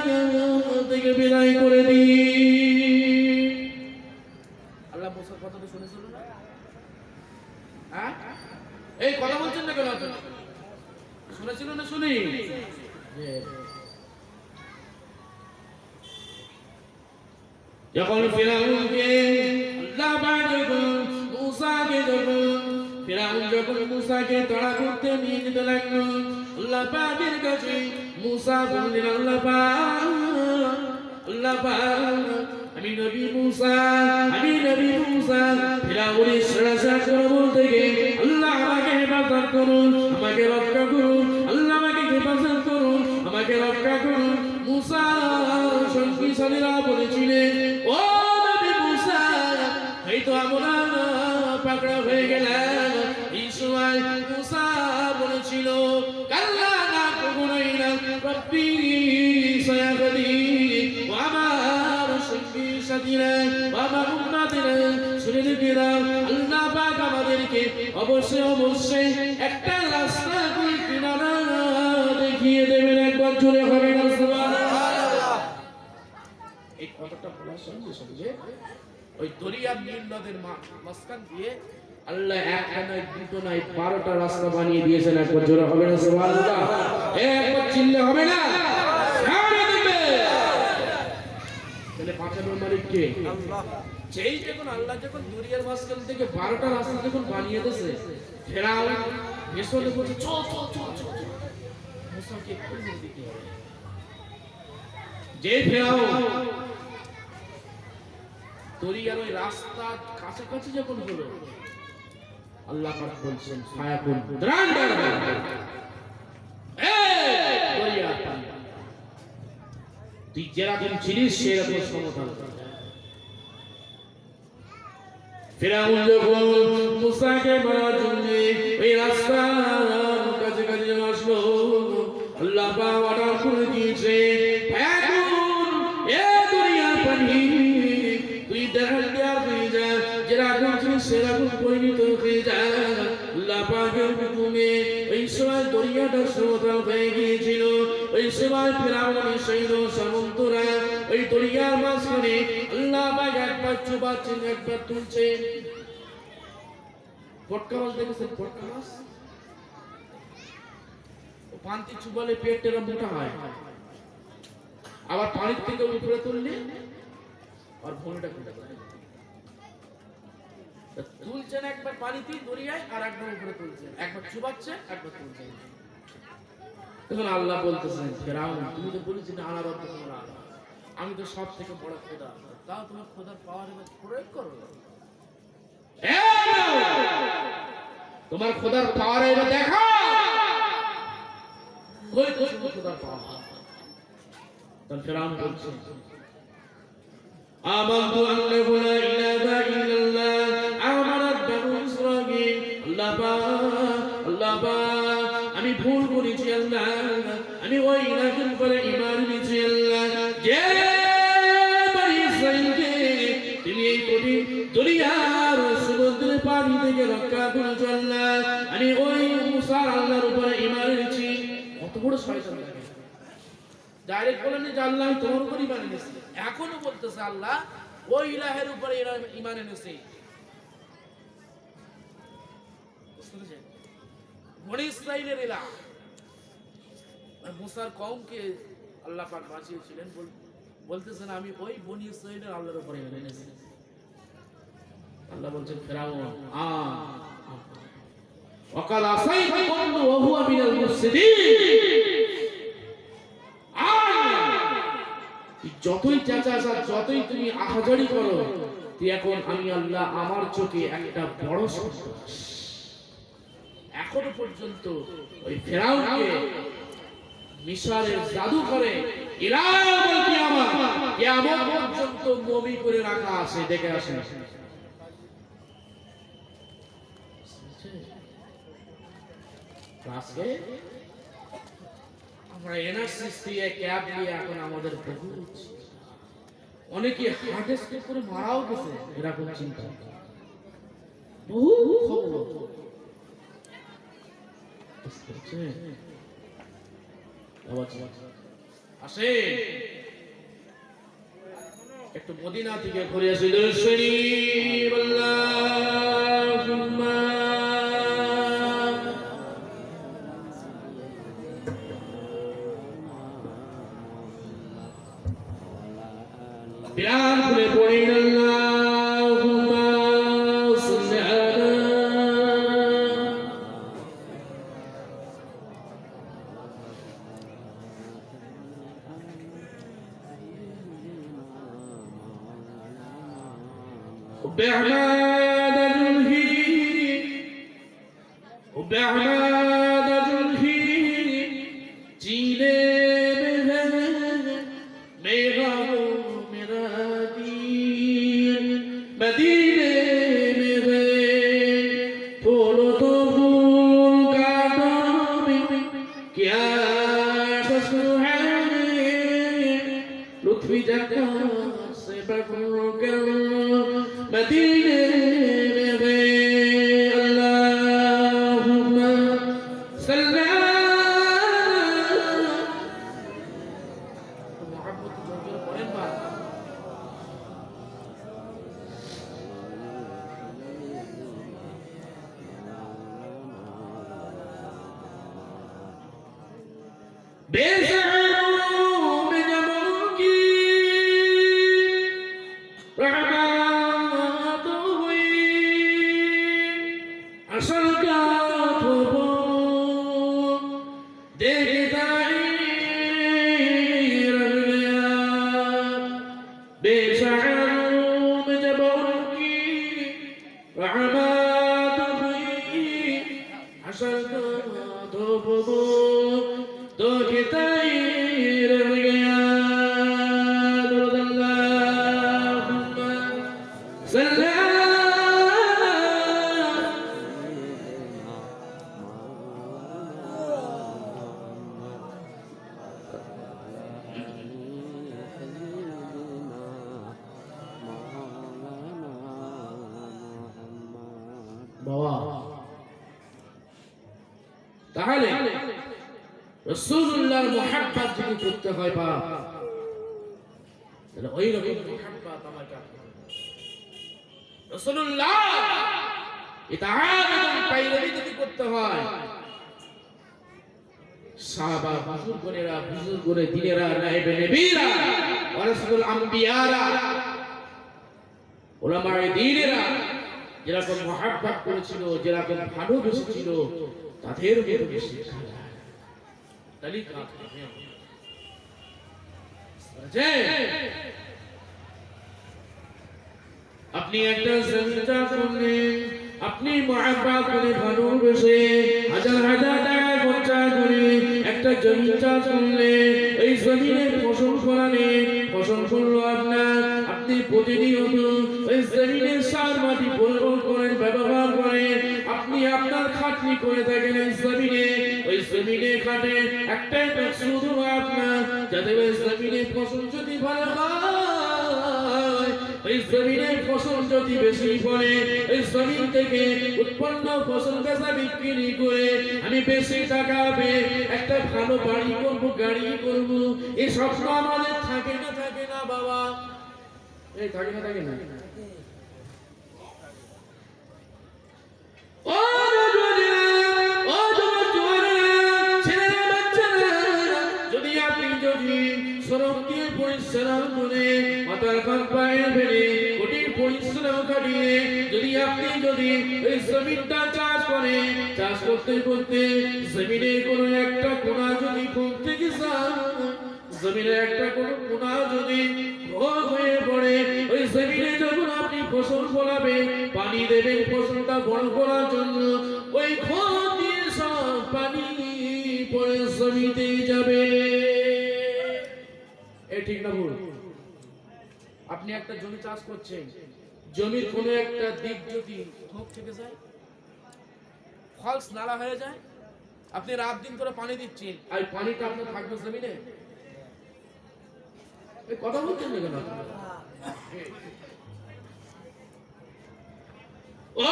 থেকে বিদায় করে দিন। আল্লাহ মুসার কথাটা শুনেছিল? এই কথা বলছেন না কেন আপনারা? শুনেছিল না শুনি? যখন ফিরাউনকে আল্লাহ পাক যখন মুসাকে ফিরাউন যখন মুসাকে তাড়া করতে নিয়ে যেতে লাগলো, আল্লাহ পাকের কাছে মুসা বললেন, আল্লাহ পাক আমি নবী মুসা ফিরাউনের সরাসরি থেকে আল্লাহ আমাকে হেফাজত করুন, আমাকে রক্ষা করুন, আল্লাহ আমাকে হেফাজত করুন, আমাকে রক্ষা করুন। মুসা শক্তিশালীরা বলেছিলেন, ও নবী মুসা, এই তো আমরা পাকড়া হয়ে গেলাম। এই সময় মুসা বলেছিল, কাল্লা না কখনোই না, রব্বি সায়াহদি, ও আমার সঙ্গী সাথীরা, ও আমার উম্মতেরা, শুনে রেখেরা, আল্লাহ পাক আমাদেরকে অবশ্যই একটা রাস্তা কিনারা দেখিয়ে দেবেন। একবার জোরে হবে না সুবহানাল্লাহ। এই কথাটা বলার সঙ্গে সঙ্গে ওই দরিয়া নীল নদের মাঝখান দিয়ে আল্লাহ একটা নয়, দুটো নয়, 12টা রাস্তা বানিয়ে দিয়েছেন। একবার জোরে হবে না সুবহানাল্লাহ। একবার চিল্লে হবে না? তাহলে বাঁচানোর মালিক কে? আল্লাহ। সেই যখন আল্লাহ যখন দরিয়ার মাঝখান থেকে 12টা রাস্তা যখন বানিয়ে দিয়েছে, ফেরাউন পেছনে বলছে, চল চল চল চল, মুসাকে কোন দিকে হবে? যে ফেরাউন দরিয়ার ওই রাস্তা কাছাকাছি যখন হলো, আল্লাহ পাক বলছেন, ফায়াকুন দ্রান দ্রান, দরিয়া তুই যেরকম ছিলিস সেরকম সমাধান। ফিরাউন যখন মুসাকে মারার জন্য ওই রাস্তার কাছাকাছি আসলো, আল্লাহ পাক অর্ডার করে দিয়েছে, ফায়াকুন এ দরিয়ার পানি তুই দেয়ার হয়ে যা, যেরকম ছিলিস সেরকম পরিণত হয়ে যা। আল্লাহ পাকের হুকুমে ওই সময় দরিয়াটা সমতল হয়ে গিয়েছিল। ওই সময় ফিরাউনের সৈন্য সামন্তরা ওই দরিয়ার মাঝখানে আল্লাহ পাক একবার চুবাচ্ছেন, একবার তুলছেন। পটকা মাছ দেখেছেন? পটকা মাছ পান্তি চুবালে পেটটা মোটা হয়, আবার পানির থেকে উপরে তুললে আর ভুঁড়িটা খুলে যায়। তুলছেন একবার পানিতে দরিয়ায়, আর একবার উপরে তুলছেন, একবার চুবাচ্ছে, একবার তুলছেন। তখন আল্লাহ বলতেছেন, ফিরাউন তুমি তো বলেছিলে আনা রব্বু তোমার আলা, আমি তো সব থেকে বড় খোদা, তাও তোমার খোদার পাওয়ার এবার প্রয়োগ করো। তোমার খোদার পাওয়ার এবার দেখা, কই তো খোদার পাওয়ার। তখন ফিরাউন বলছে, আমানতু আন্নাহু লা ইলাহা ইল্লাল্লাহ, আমানাত বানু ইসরাঈল। আল্লাহ পাক আমি ভুল করেছি আল্লাহ, আমি ওই ইলাহের উপরে ঈমান এনেছি আল্লাহ, যে বনি ইসরাঈলকে তুমি এই কঠিন দরিয়ার সমুদ্রের পানি থেকে রক্ষা করেছো আল্লাহ, আমি ওই মুসা আল্লাহর উপরে ঈমান এনেছি। কত বড় শয়তান লাগে, ডাইরেক্ট বলেন যে আল্লাহ তোমার উপর ঈমান এনেছি, এখনো বলতেছে আল্লাহ ওই ইলাহের উপরে ঈমান এনেছি। বনি ইসরাঈলের ইলাহ মুসার কওমকে আল্লাহ পাক বাঁচিয়েছিলেন, বলতেছেন আমি ওই বনি ইসরাঈলের আল্লাহর উপরে ঈমান এনেছি। আল্লাহ বলছেন, ফিরাউন ওয়াকাল আসাইতু কুনতু ওয়া হুয়া মিনাল মুফসিদিন। যতই চেঁচাস, যতই তুমি আহাজারি করো, তুই এখন আমি আল্লাহ আমার চোখে একটা বড় সন্ত্রাস। এখনো পর্যন্ত ওই ফিরাউনকে মিশরের জাদু করে ইলা কিয়ামত পর্যন্ত মমি করে রাখা আছে, দেখে আসেন। আজকে আমরা এনআরসিস দিয়ে ক্যাব দিয়ে এখন আমাদের বহু অনেকে হার্ট স্ট্রোক করে মারাও গেছে, এরকম চিন্তা বহু খবর আসে। একটু মদিনা থেকে ঘুরে আসি, শরীফ আল্লাহুম্মা بعماد الهير وبعماد الهير جيلي मेरा वो मेरा दीन मदीने में गए फूलों तो फूल का नाम क्या खुशबू है लुत्फ़ी जगह से बदलकर मदीने में गए अल्लाहुम्मा सल्ली बेसहारों में जमों की रहमत हुई असल का तो वो देखता ही रह गया बेसहारों में जमों की रहमत हुई असल का तो वो तो कितायर गया अल्लाहुम्मा सल्ली বাবা তাহলে রাসূলুল্লাহর মুহাব্বত যদি করতে হয় বাপ তাহলে ওই রকম মুহাব্বত আমাকে রাসূলুল্লাহ ইতাআত এবং পায়রাবি যদি করতে হয় সাহাবা বুজুর্গরা দিনেরা নায়েবে নবীরা ওয়ারাসাতুল আম্বিয়ারা উলামায়ে দ্বীনেরা যেরকম মুহাব্বত করেছিল যেরকম ভালোবেসেছিল তাদের মতো বেশি अपनी जमीन करने अपनी मोहब्बत করে ভালোবেসে হাজার হাজার টাকা খরচা করে একটা জমি চাষ করলে এই জমিনে ফসল ফলানে ফসল করলো আপনি প্রতিনিয়ত ওই জমিনে সার মাটি প্রয়োগ করেন ব্যবহার করেন আপনি আপনার খাটনি করে থাকেন এই জমিনে ওই জমিনে খাটে একটাই শুধু আপনার যাতে ওই জমিনে ফসল যদি ভালো হয় ওই জমিনে ফসল যদি বেশি ফলে ওই জমিন থেকে উৎপন্ন ফসল বেচা বিক্রি করে আমি বেশি টাকা পেয়ে একটা ভালো বাড়ি করব গাড়ি করব এই স্বপ্ন আমাদের থাকে না বাবা এই থাকে না ও যদি আপনি শ্রম দিয়ে পরিশ্রম করে মাথার ঘাম পায়ে ফেলে কঠিন পরিশ্রম কাটিয়ে যদি আপনি এই জমিনটা চাষ করে চাষ করতে জমিনের কোনো একটা কোণা যদি কমতে গেছে জমিনের একটা কোনো কোণা যদি রোগ হয়ে পড়ে ওই জমিনে যখন আপনি ফসল ফলাবেন পানি দেবেন ফসলটা বড় করার জন্য ওই খোঁজ দিয়ে সব পানি পড়ে জমিতেই যাবে ঠিক না ভুল আপনি একটা জমি চাষ করছেন জমির কোনো একটা দিক যদি ধোঁক থেকে যায় ফলস নালা হয়ে যায় আপনি রাত দিন করে পানি দিচ্ছেন আর পানিটা আপনার থাকবে জমিনে এই কথা বলছেন না কেন ও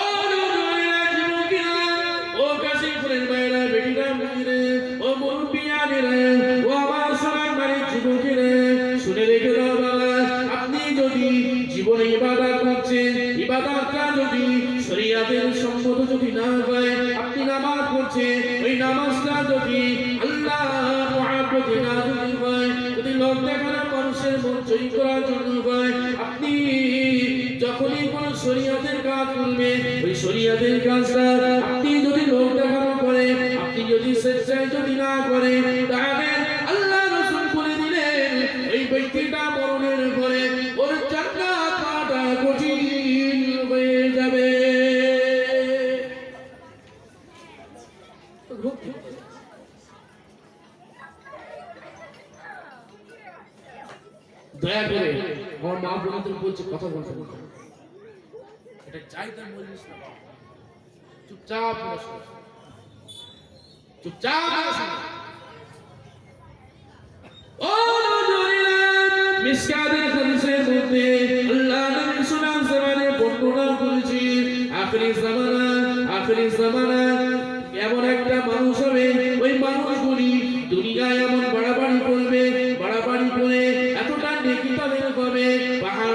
ও কাশীপুরের মায়েরা বেটিরা মুজিরে ও মুরব্বিয়ানেরা ও আমার সবাই মারি যুবকেরা শুনে রেখে দাও বাবা আপনি যদি জীবনে ইবাদত করছেন ইবাদতটা যদি শরীয়তের সম্মত যদি না হয় আপনি নামাজ পড়ছেন ওই নামাজটা যদি আল্লাহর মুহাব্বতে না যদি হয় যদি লোক দেখানো মানুষের মন জয় করার জন্য হয় আপনি যখনই কোনো শরীয়তের কাজ করবেন ওই শরীয়তের কাজটা আপনি যদি লোক দেখানো করেন আপনি যদি স্বেচ্ছায় যদি না করেন তাহলে আল্লাহ রাসূল বলে দিলেন এই ব্যক্তিটা মরণের পরে ওর জান্নাত পাওয়াটা কঠিন দয়া করে আমার মা বোনদের বলছে কথা বলতে এটা চাই তার বলিস না, চুপচাপ চুপচাপ ও মিসকাতের হাদিসের মধ্যে আল্লাহ নবী সাল্লাল্লাহু আলাইহি ওয়াসাল্লাম বর্ণনা করেছি আখিরি জামানা এমন একটা মানুষ হবে, ওই মানুষগুলি দুনিয়ায় এমন বাড়াবাড়ি করবে, বাড়াবাড়ি করে এতটা নেকি তাদের হবে, পাহাড়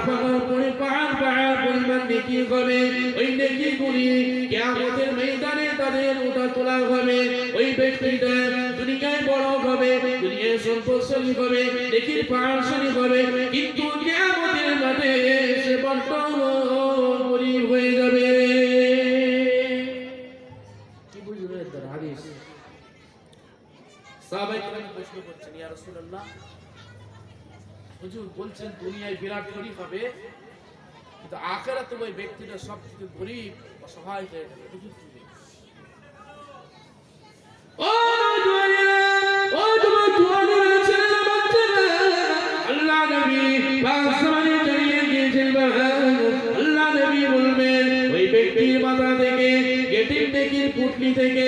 পরিমাণ নেকি হবে। ওই নেকিগুলি কিয়ামতের ময়দানে তাদের ওটা তোলা হবে। ওই ব্যক্তিটা দুনিয়ায় বড় হবে, দুনিয়ায় সম্পদশালী হবে, নেকির পাহাড়শালী হবে, কিন্তু কিয়ামতের মাঠে সে বন্টন গরিব হয়ে যাবে। কি বুঝবে তার হাদিস? সাহাবায়ে কেরাম প্রশ্ন করছেন, ইয়া রাসূলুল্লাহ, হুজুর বলছেন দুনিয়ায় বিরাট গরিব হবে, কিন্তু আখিরাতে ওই ব্যক্তিটা সবথেকে গরিব অসহায় হয়ে যাবে। হুজুর কি বলেন? ও জওয়ানেরা ছেলেরা বাচ্চারা, আল্লাহ নবী পাক সামনে দাঁড়িয়ে গিয়েছেন, আল্লাহ নবী বলবেন ওই ব্যক্তির মাথা থেকে গেটির নেকির পুটলি থেকে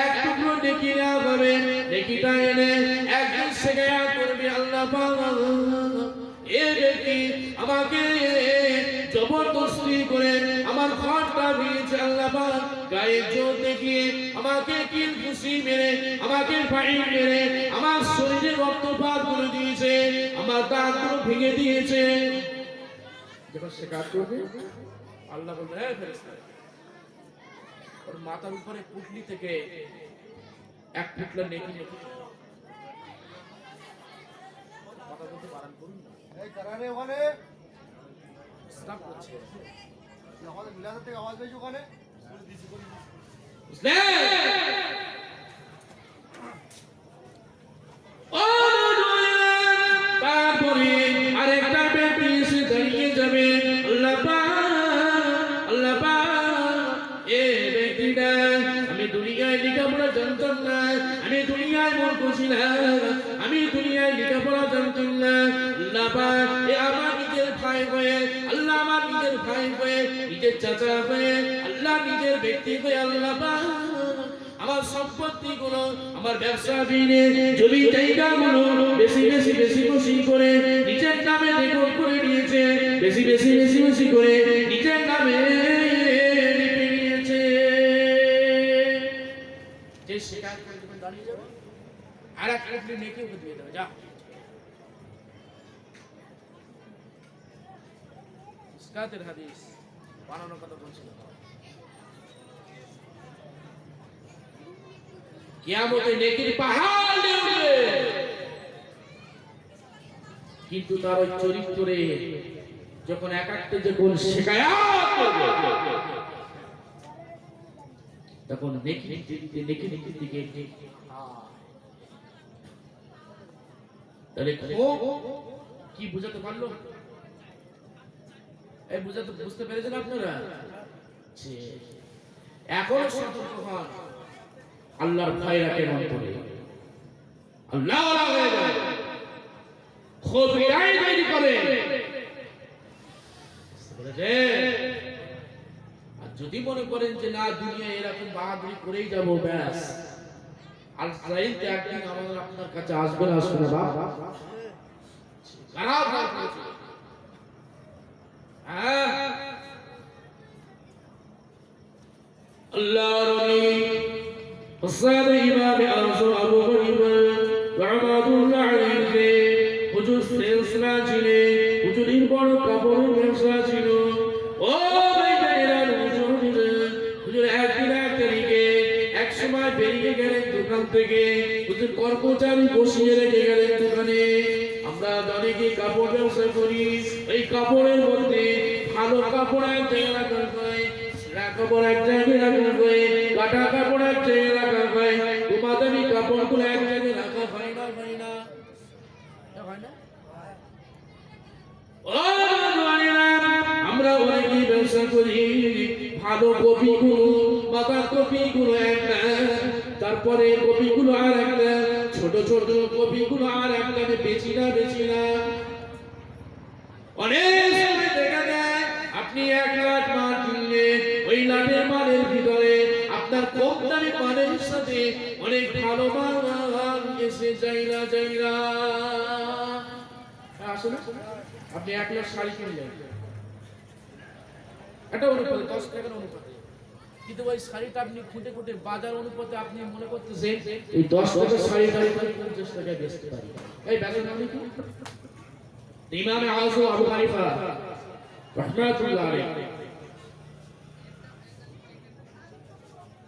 এক টুকরো নেকি নেওয়া হবে। নেকিটা এনে একজন সেগায়া করবে, আল্লাহ পাক এই ব্যক্তি আমাকে জবরদস্তি করে আমার ঘরটা ভেঙেছে, আল্লাহ পাক গায়ে জোর দেখিয়ে আমাকে কিল ঘুষি মেরে, আমাকে ফাইন মেরে আমার শরীরে রক্তপাত করে দিয়েছে, আমার দাঁতগুলো ভেঙে দিয়েছে। যখন সে কাজ করবে আল্লাহ বলবে, হ্যাঁ ফেরেশতা, ওর মাথার উপরে পুটলি থেকে এক পুটলা নেকি নেকি কথা বলতে বারণ করুন না। এই কারণে ওখানে স্টপ করছে, আমাদের মিলাদের থেকে আওয়াজ পেয়েছে ওখানে বুঝলে? ও তারপরে আরেকটা ব্যক্তি এসে দাঁড়িয়ে যাবে, আল্লাহ পাক এই ব্যক্তিটা আমি দুনিয়ায় লেখাপড়া জানতাম না, আমি দুনিয়ায় মূর্খ ছিলাম, আমি দুনিয়ায় লেখাপড়া জানতাম না, আল্লাহ পাক এ আমার নিজের ভাই হয়ে, আল্লাহ আমার নিজের ভাই হয়ে, নিজের চাচা হয়ে, আল্লাহ নিজের ব্যক্তি হয়ে, আল্লাহ পাক আমার সম্পত্তি গুলো, আমার ব্যবসা বিনে জমি জায়গা গুলো বেশি বেশি করে নিজের নামে রেকর্ড করে নিয়েছে, বেশি বেশি করে নিজের নামে লিখে নিয়েছে। যে শিকার করে তুমি দাঁড়িয়ে যাবে আর এক পুটলি নেকি ওকে দিয়ে দেবে, যা। ইসকাতের হাদিস বানানোর কথা বলছিল। কিয়ামতে নেকির পাহাড় উঠবে, কিন্তু তার ওই চরিত্রে যখন এক একটা যখন শিকায়াত করবে তখন নেকির দিকে তাহলে কি বুঝাতে পারলো? এই বুঝতে পেরেছেন আপনারা? এখনো সতর্ক হন, আল্লাহর ভয় রাখেন অন্তরে, আল্লাহ ওয়ালা হয়ে যান, খোদাই তৈরি করে। আর যদি মনে করেন যে না দুনিয়া এরকম বাহাদুরি করেই যাবো, ব্যাস আজরাইল তো একদিন আমাদের আপনার কাছে আসবে না, আসবে না বাবা, খারাপ হয়েছে। আল্লাহর ওলি উস্তাদ ইমাম আযম আবু হানিফা রাহমাতুল্লাহ আলাইহি হুজুর সিলসিলা ছিলেন, হুজুরের বড় কাপড়ের ব্যবসা ছিল। ও ভাইজানেরা, হুজুর একদিন এক তারিখে এক সময় বেরিয়ে গেলেন দোকান থেকে, হুজুর কর্মচারী বসিয়ে রেখে গেলেন দোকানে। আমরা অনেকে কাপড় ব্যবসা করি, এই কাপড়ের মধ্যে ভালো কাপড় এক জায়গায় রাখা হয়, ছেঁড়া কাপড় এক জায়গায় রাখা হয়, কাটা কাপড় এক জায়গায় রাখা হয়, গোমাদামি কাপড়গুলো এক জায়গায় রাখা হয় না, হয় না? আমরা অনেকেই ব্যবসা করি, ভালো কপি গুলো, বাঁধা কপি গুলো একটা, তার তারপরে কপিগুলো আর একটা ছোট ছোট কপিগুলো আর একটা বেশি না অনেক সময় দেখা যায় আপনি 1 লাখ মাল কিনলেন, ওই লাখের মালের ভিতরে আপনার কম দামি মালের সাথে অনেক ভালো মাল এসে যায় না আসলে আপনি 1 লাখ শাড়ি কিনলেন, এটা অনুপাতে 10 টাকার অনুপাতে, কিন্তু ওই শাড়িটা আপনি খুঁটে বাজার অনুপাতে আপনি মনে করতেছেন এই 10 টাকার শাড়িটা 50 টাকায় বেচতে পারি, এই বেচা নামে কি? ইমাম আযম আবু হানিফা রাহমাতুল্লাহ আলাইহি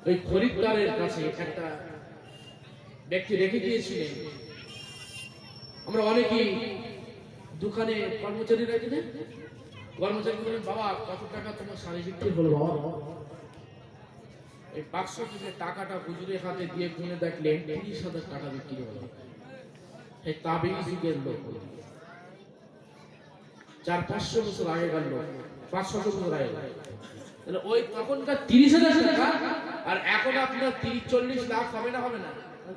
ওই খরিদ্দারের কাছে একটা ব্যক্তি রেখে দিয়েছিলেন। আমরা অনেকেই দোকানে কর্মচারী রাখি না, কর্মচারী বলেন বাবা কত টাকা তোমার শাড়ি বিক্রি হলো বাবা, এই বাক্স থেকে টাকাটা হুজুরের হাতে দিয়ে গুনে দেখলেন 30,000 টাকা বিক্রি হলো। এই তাবিঈ যুগের লোক, 400-500 বছর আগে গেল, 500 বছর আগে, তাহলে ওই তখনকার 30,000 টাকা আর এখন আপনার 30-40 লাখ হবে না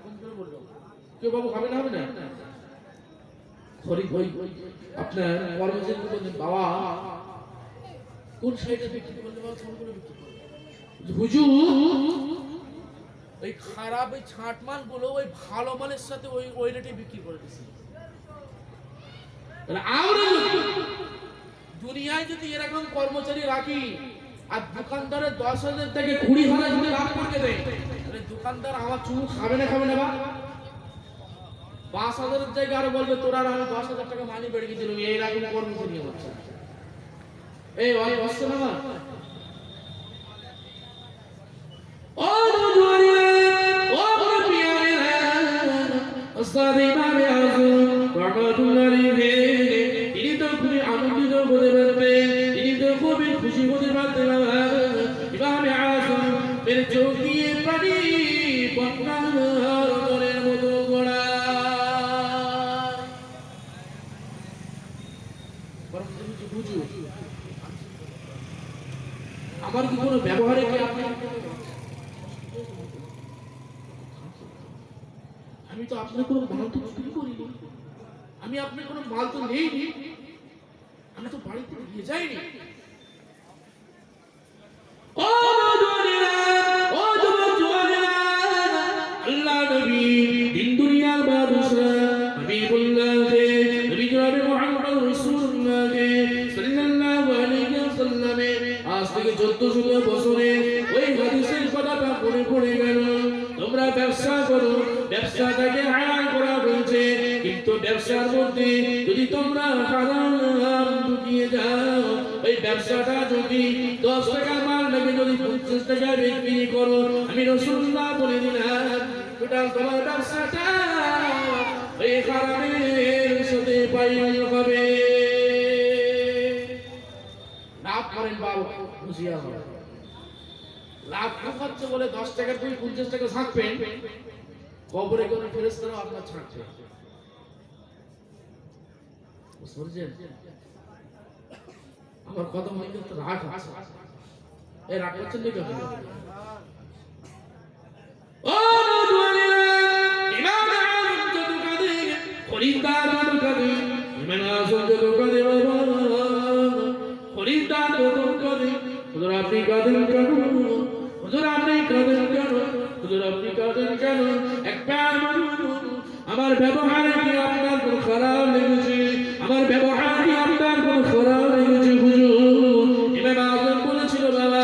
কম করে বললো কেউ বাবু, হবে না খরিদ ওই আপনার কর্মচারী বললেন বাবা কোন শাড়িটা বিক্রি করলে বাবা, কম করে বিক্রি করলে হুজুর ওই খারাপ ওই ছাঁট মাল গুলো ওই ভালো মালের সাথে ওই রেটে বিক্রি করে দিচ্ছে। আমরা দুনিয়ায় যদি এরকম কর্মচারী রাখি আর দোকানদারের 10,000 থেকে 20,000 যদি লাভ করে দেয়, তাহলে দোকানদার আমার চুল খাবে না বা 5,000 জায়গায় আরো বলবে তোরা আর আমি 10,000 টাকা মাইনে বেড়ে দিলাম, এইরকম কর্মচারী হচ্ছে। এই ভাই বসছে না ও ও ওস্তাদ ইমাম আযম রাহমাতুল্লাহ আলাইহি, তিনি তো খুবই আনন্দিত হতে পারবেন, তিনি তো খুবই খুশি হতে পারতেন। ইমাম আযম এর চোখ দিয়ে পানি বন্যার মনের মতো গড়া। আমার কি কোনো ব্যবহারে কি আপনি, আমি তো আপনার কোনো মাল তো চুরি করিনি, আমি আপনার কোনো মাল তো নেইনি, আমি তো বাড়িতে নিয়ে যাইনি। ও আল্লাহ নবী দিন দুনিয়ার বাদশা হাবিবুল্লাহ নবী জনাবে মুহাম্মদ রাসূলুল্লাহ সাল্লাল্লাহু আলাইহি ওয়াসাল্লাম আজ থেকে 1400 বছরে ওই হাদিসের কথাটা পড়ে গেল, তোমরা ব্যবসা করো, ব্যবসাটাকে হারাম করা হয়েছে, কিন্তু ব্যবসার মধ্যে যদি তোমরা হারাম ঢুকিয়ে যাও, ওই ব্যবসাটা যদি 10 টাকার মাল নাকি যদি 50 টাকায় বিক্রি করো, আমি রাসূলুল্লাহ বলে দিলাম টোটাল তোমার ব্যবসাটা ওই হারামের সাথে পাইল হবে। লাভ করেন বাবু খুশিয়া হবে, লাভ করছে বলে 10 টাকার তুমি 50 টাকা ছাড়বেন, কবরে কোন ফেরেশতারাও আপনার ছাড়ছে। বুঝছেন আমার কথা মনে করতে রাগ আছে, এই রাগ করছেন না কেন? ও নওজওয়ানেরা, ইমাম আযম যত কাঁদে, খরিদ্দার যত কাঁদে, ইমাম আযম যত কাঁদে বাবা, খরিদ্দার যত কাঁদে, হুজুর আপনি কাঁদেন কেন? হুজুর আপনি কাঁদেন কেন? হুজুর আপনি কাঁদেন কেন? একবার আমার ব্যবহারে কি আপনার কোনো খারাপ লেগেছে? আমার ব্যবহার কি আপনার কোনো খারাপ লেগেছে হুজুর? ইমাম আযম বলেছিল বাবা,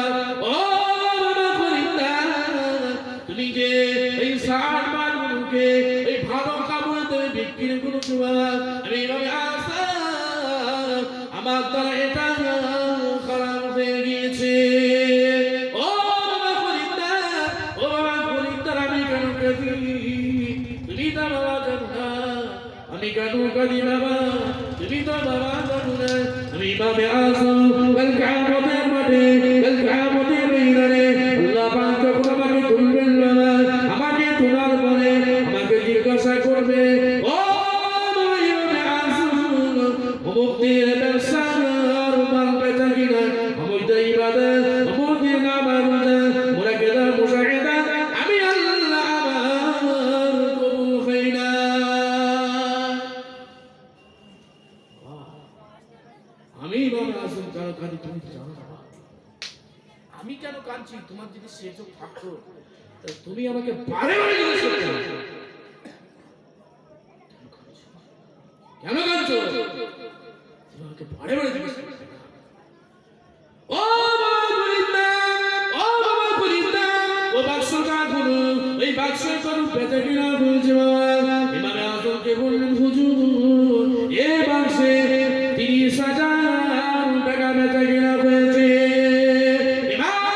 ও বাবা খরিদ্দার, তুমি যে এই সার মালগুলোকে এই ভালো কাপড়ে বিক্রি করেছো বাবা, আমি এভাবে আশা আমার দ্বারা এটা খারাপ হয়ে গিয়েছে। ও বাবা খরিদ্দার, আমি কেন কাঁদি? তুমি তো বাবা জানো না আমি কেন কাঁদি বাবা, তুমি তো বাবা জানো না আমি ইমামে আযম কাল কিয়ামতের মাঠে, কাল কিয়ামতের ময়দানে আল্লাহ পাক যখন আমাকে তুলবেন বাবা, আমাকে তোলার পরে আমাকে জিজ্ঞাসা করবে, ও ইমামে আযম মুক্তির ব্যবসা আর মাল বেচা কিনা, আমলটা ইবাদত, আমলটা নামাজ, মুরাকাবা মুশাহিদা, আমি আল্লাহ আমার তুমি কি জানো না? আমি কেন কাঁদছি? তোমার যদি সে চোখ থাকতো তাহলে তুমি আমাকে বারে বারে জিজ্ঞেস করতে কেন কাঁদছো? তুমি আমাকে বারে বারে জিজ্ঞেস করতে ও বাবা ফরিদা, ও বাবা ফরিদা, ও বাক্সটা খুলো, ওই বাক্স করু পেতে কিনা বলছে বাবা। ইমামে আজমকে বললেন হুজুর, এই বাক্সে 30,000 টাকা বেচা কিনা হয়েছে। ইমামে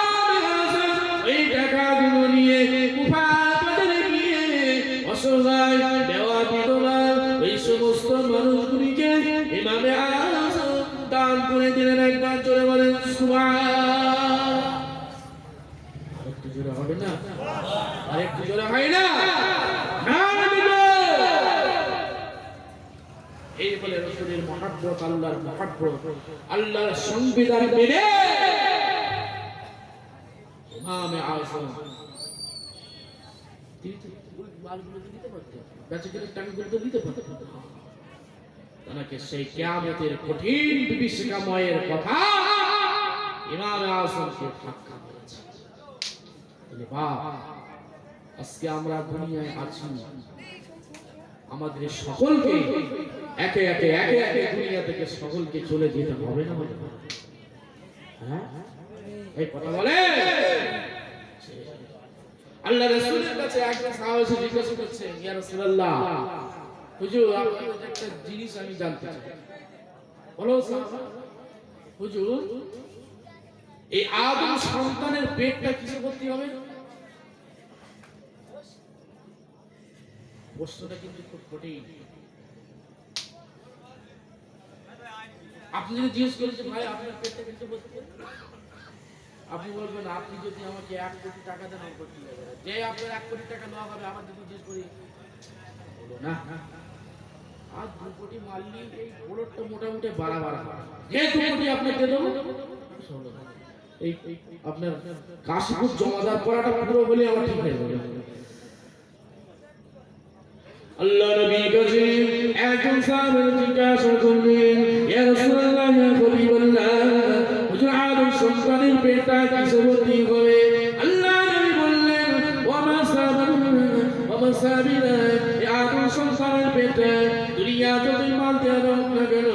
আজম ওই টাকাগুলো নিয়ে কুফার বাজারে গিয়ে অসহায় বেওয়া বিধবা ওই সমস্ত মানুষগুলিকে ইমামে আজম দান করে দিলেন। একবার জোরে বলেন সুবহান। আরেকটু জোরে হবে না? আরেকটু জোরে হয় না? এই বলে রাসূলের মহব্বত, আল্লাহর মহব্বত, আল্লাহর সংবিধান মেনে ইমামে আযম মালগুলো দিতে পারতেন, বেচাকেনার টাকাগুলো তো দিতে পারতেন। তাকে সেই কিয়ামতের কঠিন বিভীষিকাময়ের কথা ইমামে আযমকে ঠাট্টা করেছে। বাপ, আজকে আমরা দুনিয়ায় আছি, আমাদের সকলকে একে একে দুনিয়া থেকে সকলকে চলে যেতে হবে না? হ্যাঁ, এই কথা বলে আল্লাহ রাসূলের কাছে একজন সাহাবী জিজ্ঞাসা করছে, ইয়া রাসূলুল্লাহ, হুজুর আপনার একটা জিনিস আমি জানতে চাই। বলো সাহাবা। হুজুর, এই আদম সন্তানের পেটটা কিসে ভর্তি হবে? প্রশ্নটা কিন্তু খুব কঠিন। আপনি যদি জিজ্ঞেস করেন যে ভাই আপনার পেটটা কিসে ভর্তি হবে, আপনি বলবেন আপনি যদি আমাকে 1 কোটি টাকা দেন আমি ভর্তি হয়ে যাবে। যে আপনার 1 কোটি টাকা নেওয়া হবে আমার যদি জিজ্ঞেস করি, বলো না আর 2 কোটি মারলি এই বড়টা মোটামুটি বাড়া যে 2 কোটি আপনাকে দেবো। এই আপনার কাশীপুর জমাদার পড়াটা পুরো বলে আমার ঠিক হয়ে যাবে। আল্লাহ নবী কাছে একজন সাহাবী জিজ্ঞাসা করলেন, ইয়া রাসূলুল্লাহ, ইয়া হাবিবাল্লাহ, হুজুর আদম সন্তানের পেটটা কিসে ভর্তি হবে? আল্লাহ নবী বললেন, ওয়া মা সাবিনা, এই আদম সন্তানের পেটে দুনিয়া যতই মানতে হোক না কেন,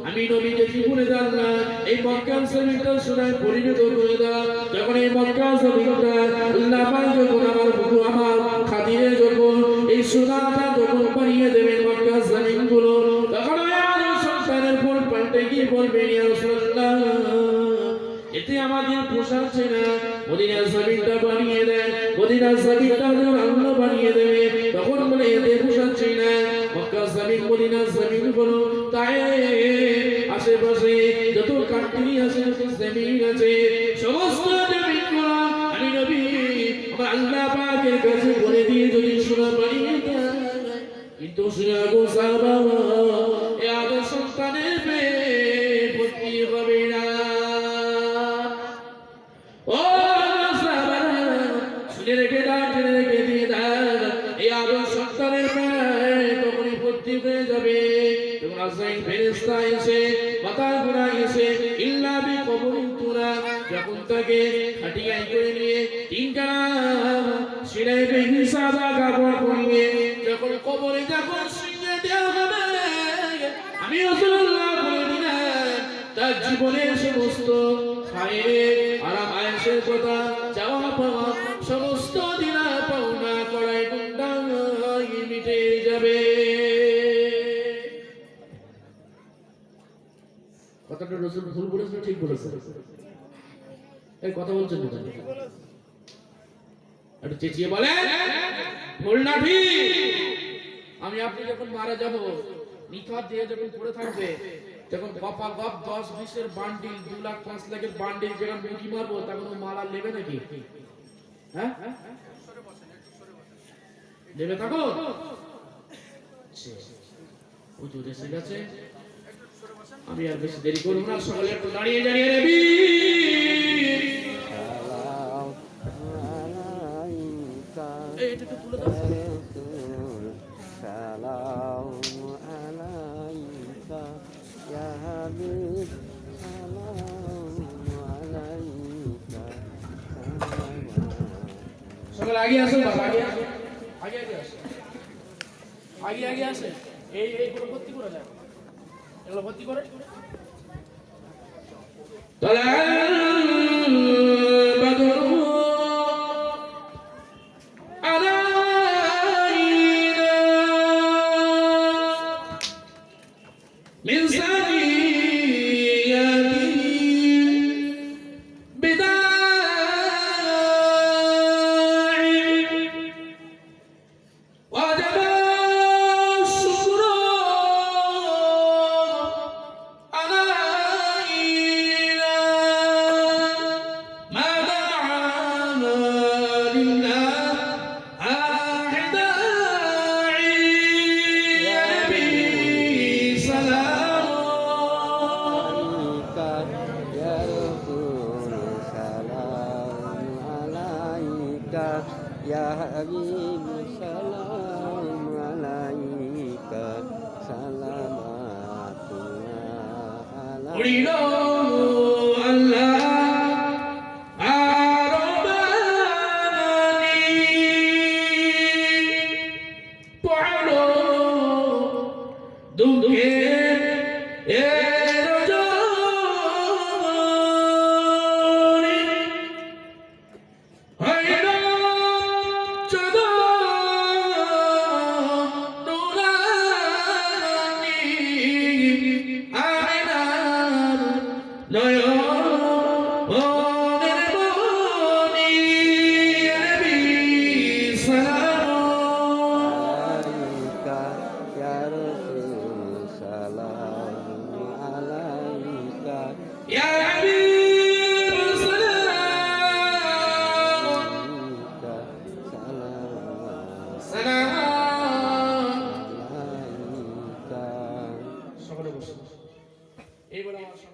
আমি নবী যে জীবনে জানলাম এই মক্কা জমিনটা সোনায় পরিণত করে দাও। যখন এই মক্কা জমিনটা আল্লাহ পাক যখন আমার বুকু আমার খাতিরে যখন এই সোনাটা যখন বানিয়ে দেবেন মক্কা জমিনগুলো, তখন ওই আদম সন্তানের ফুল পাল্টে গিয়ে বলবেন, ইয়া রাসূলুল্লাহ, এতে আমাদের পোষাচ্ছে না, মদিনার জমিনটা বানিয়ে দেন। মদিনার জমিনটা যখন আল্লাহ বানিয়ে দেবে তখন বলে এতে পোষাচ্ছে না, মক্কা জমিন মদিনার জমিন গুলো তাই আশেপাশে যত কান্ট্রি আছে জমিন আছে সমস্ত জমিনগুলো আমি নবী আমার আল্লাহ পাকের কাছে বলে দিয়ে যদি সোনা বানিয়ে দেয়, কিন্তু সোনা গো সাহাবা এ আদম সন্তানের পেট ভর্তি হবে না। ও সাহাবা, শুনে রেখে দাও, শুনে রেখে দিয়ে দাও, এই আদম সন্তানের পেট তখনই ভর্তি হয়ে যাবে যখন আজরাইল ফেরেশতা এসে মাথা ঘুরায় এসে ইল্লা বিকবরিন তুরা, যখন তাকে খাটিয়ায় করে নিয়ে 3টা সিলাই বেহি সাদা কাপড় পরিয়ে যখন কবরে যখন শুইয়ে দেওয়া হবে, আমি রাসূলুল্লাহ বলে দিলাম তার জীবনের সমস্ত খায়ের আরাম আয়েশের কথা চাওয়া পাওয়া সমস্ত দিনা পাওনা করায় গুন্ডায় মিটে যাবে। কথাটা রাসূল ভুল বলেছেন ঠিক বলেছেন? এই কথা বলছেন না, একটু চেঁচিয়ে বলেন ভুল না ঠিক? আমি আপনি যখন মারা যাব, নিথর দিয়ে যখন পড়ে থাকবে, যখন গপা গপ 10-20 বান্ডিল 2 লাখ 5 লাখের বান্ডিল যখন মুখি মারবো, তখন ও মারা নেবে নাকি? হ্যাঁ নেবে থাকো। হুজুর এসে গেছে, আমি আর বেশি দেরি করব না, সকলে একটু দাঁড়িয়ে দাঁড়িয়ে নেবি। এইটা তো তুলে দাও। সালাম আলাইকা ইয়া হাবিব, সালাম সকলে আগে আসুন বাবা, আগে আসুন, আগে আগে আসুন, আগে আগে আসে। এইগুলো ভর্তি করে দেন, এগুলো ভর্তি করে من ثنياته بداعي وجب الشكر علينا ما دعانا لله داعي يا نبي سلام Ya Habib salam alaika salamatullah alaika يا حبيب سلام সকলে বসে এই বলে আমার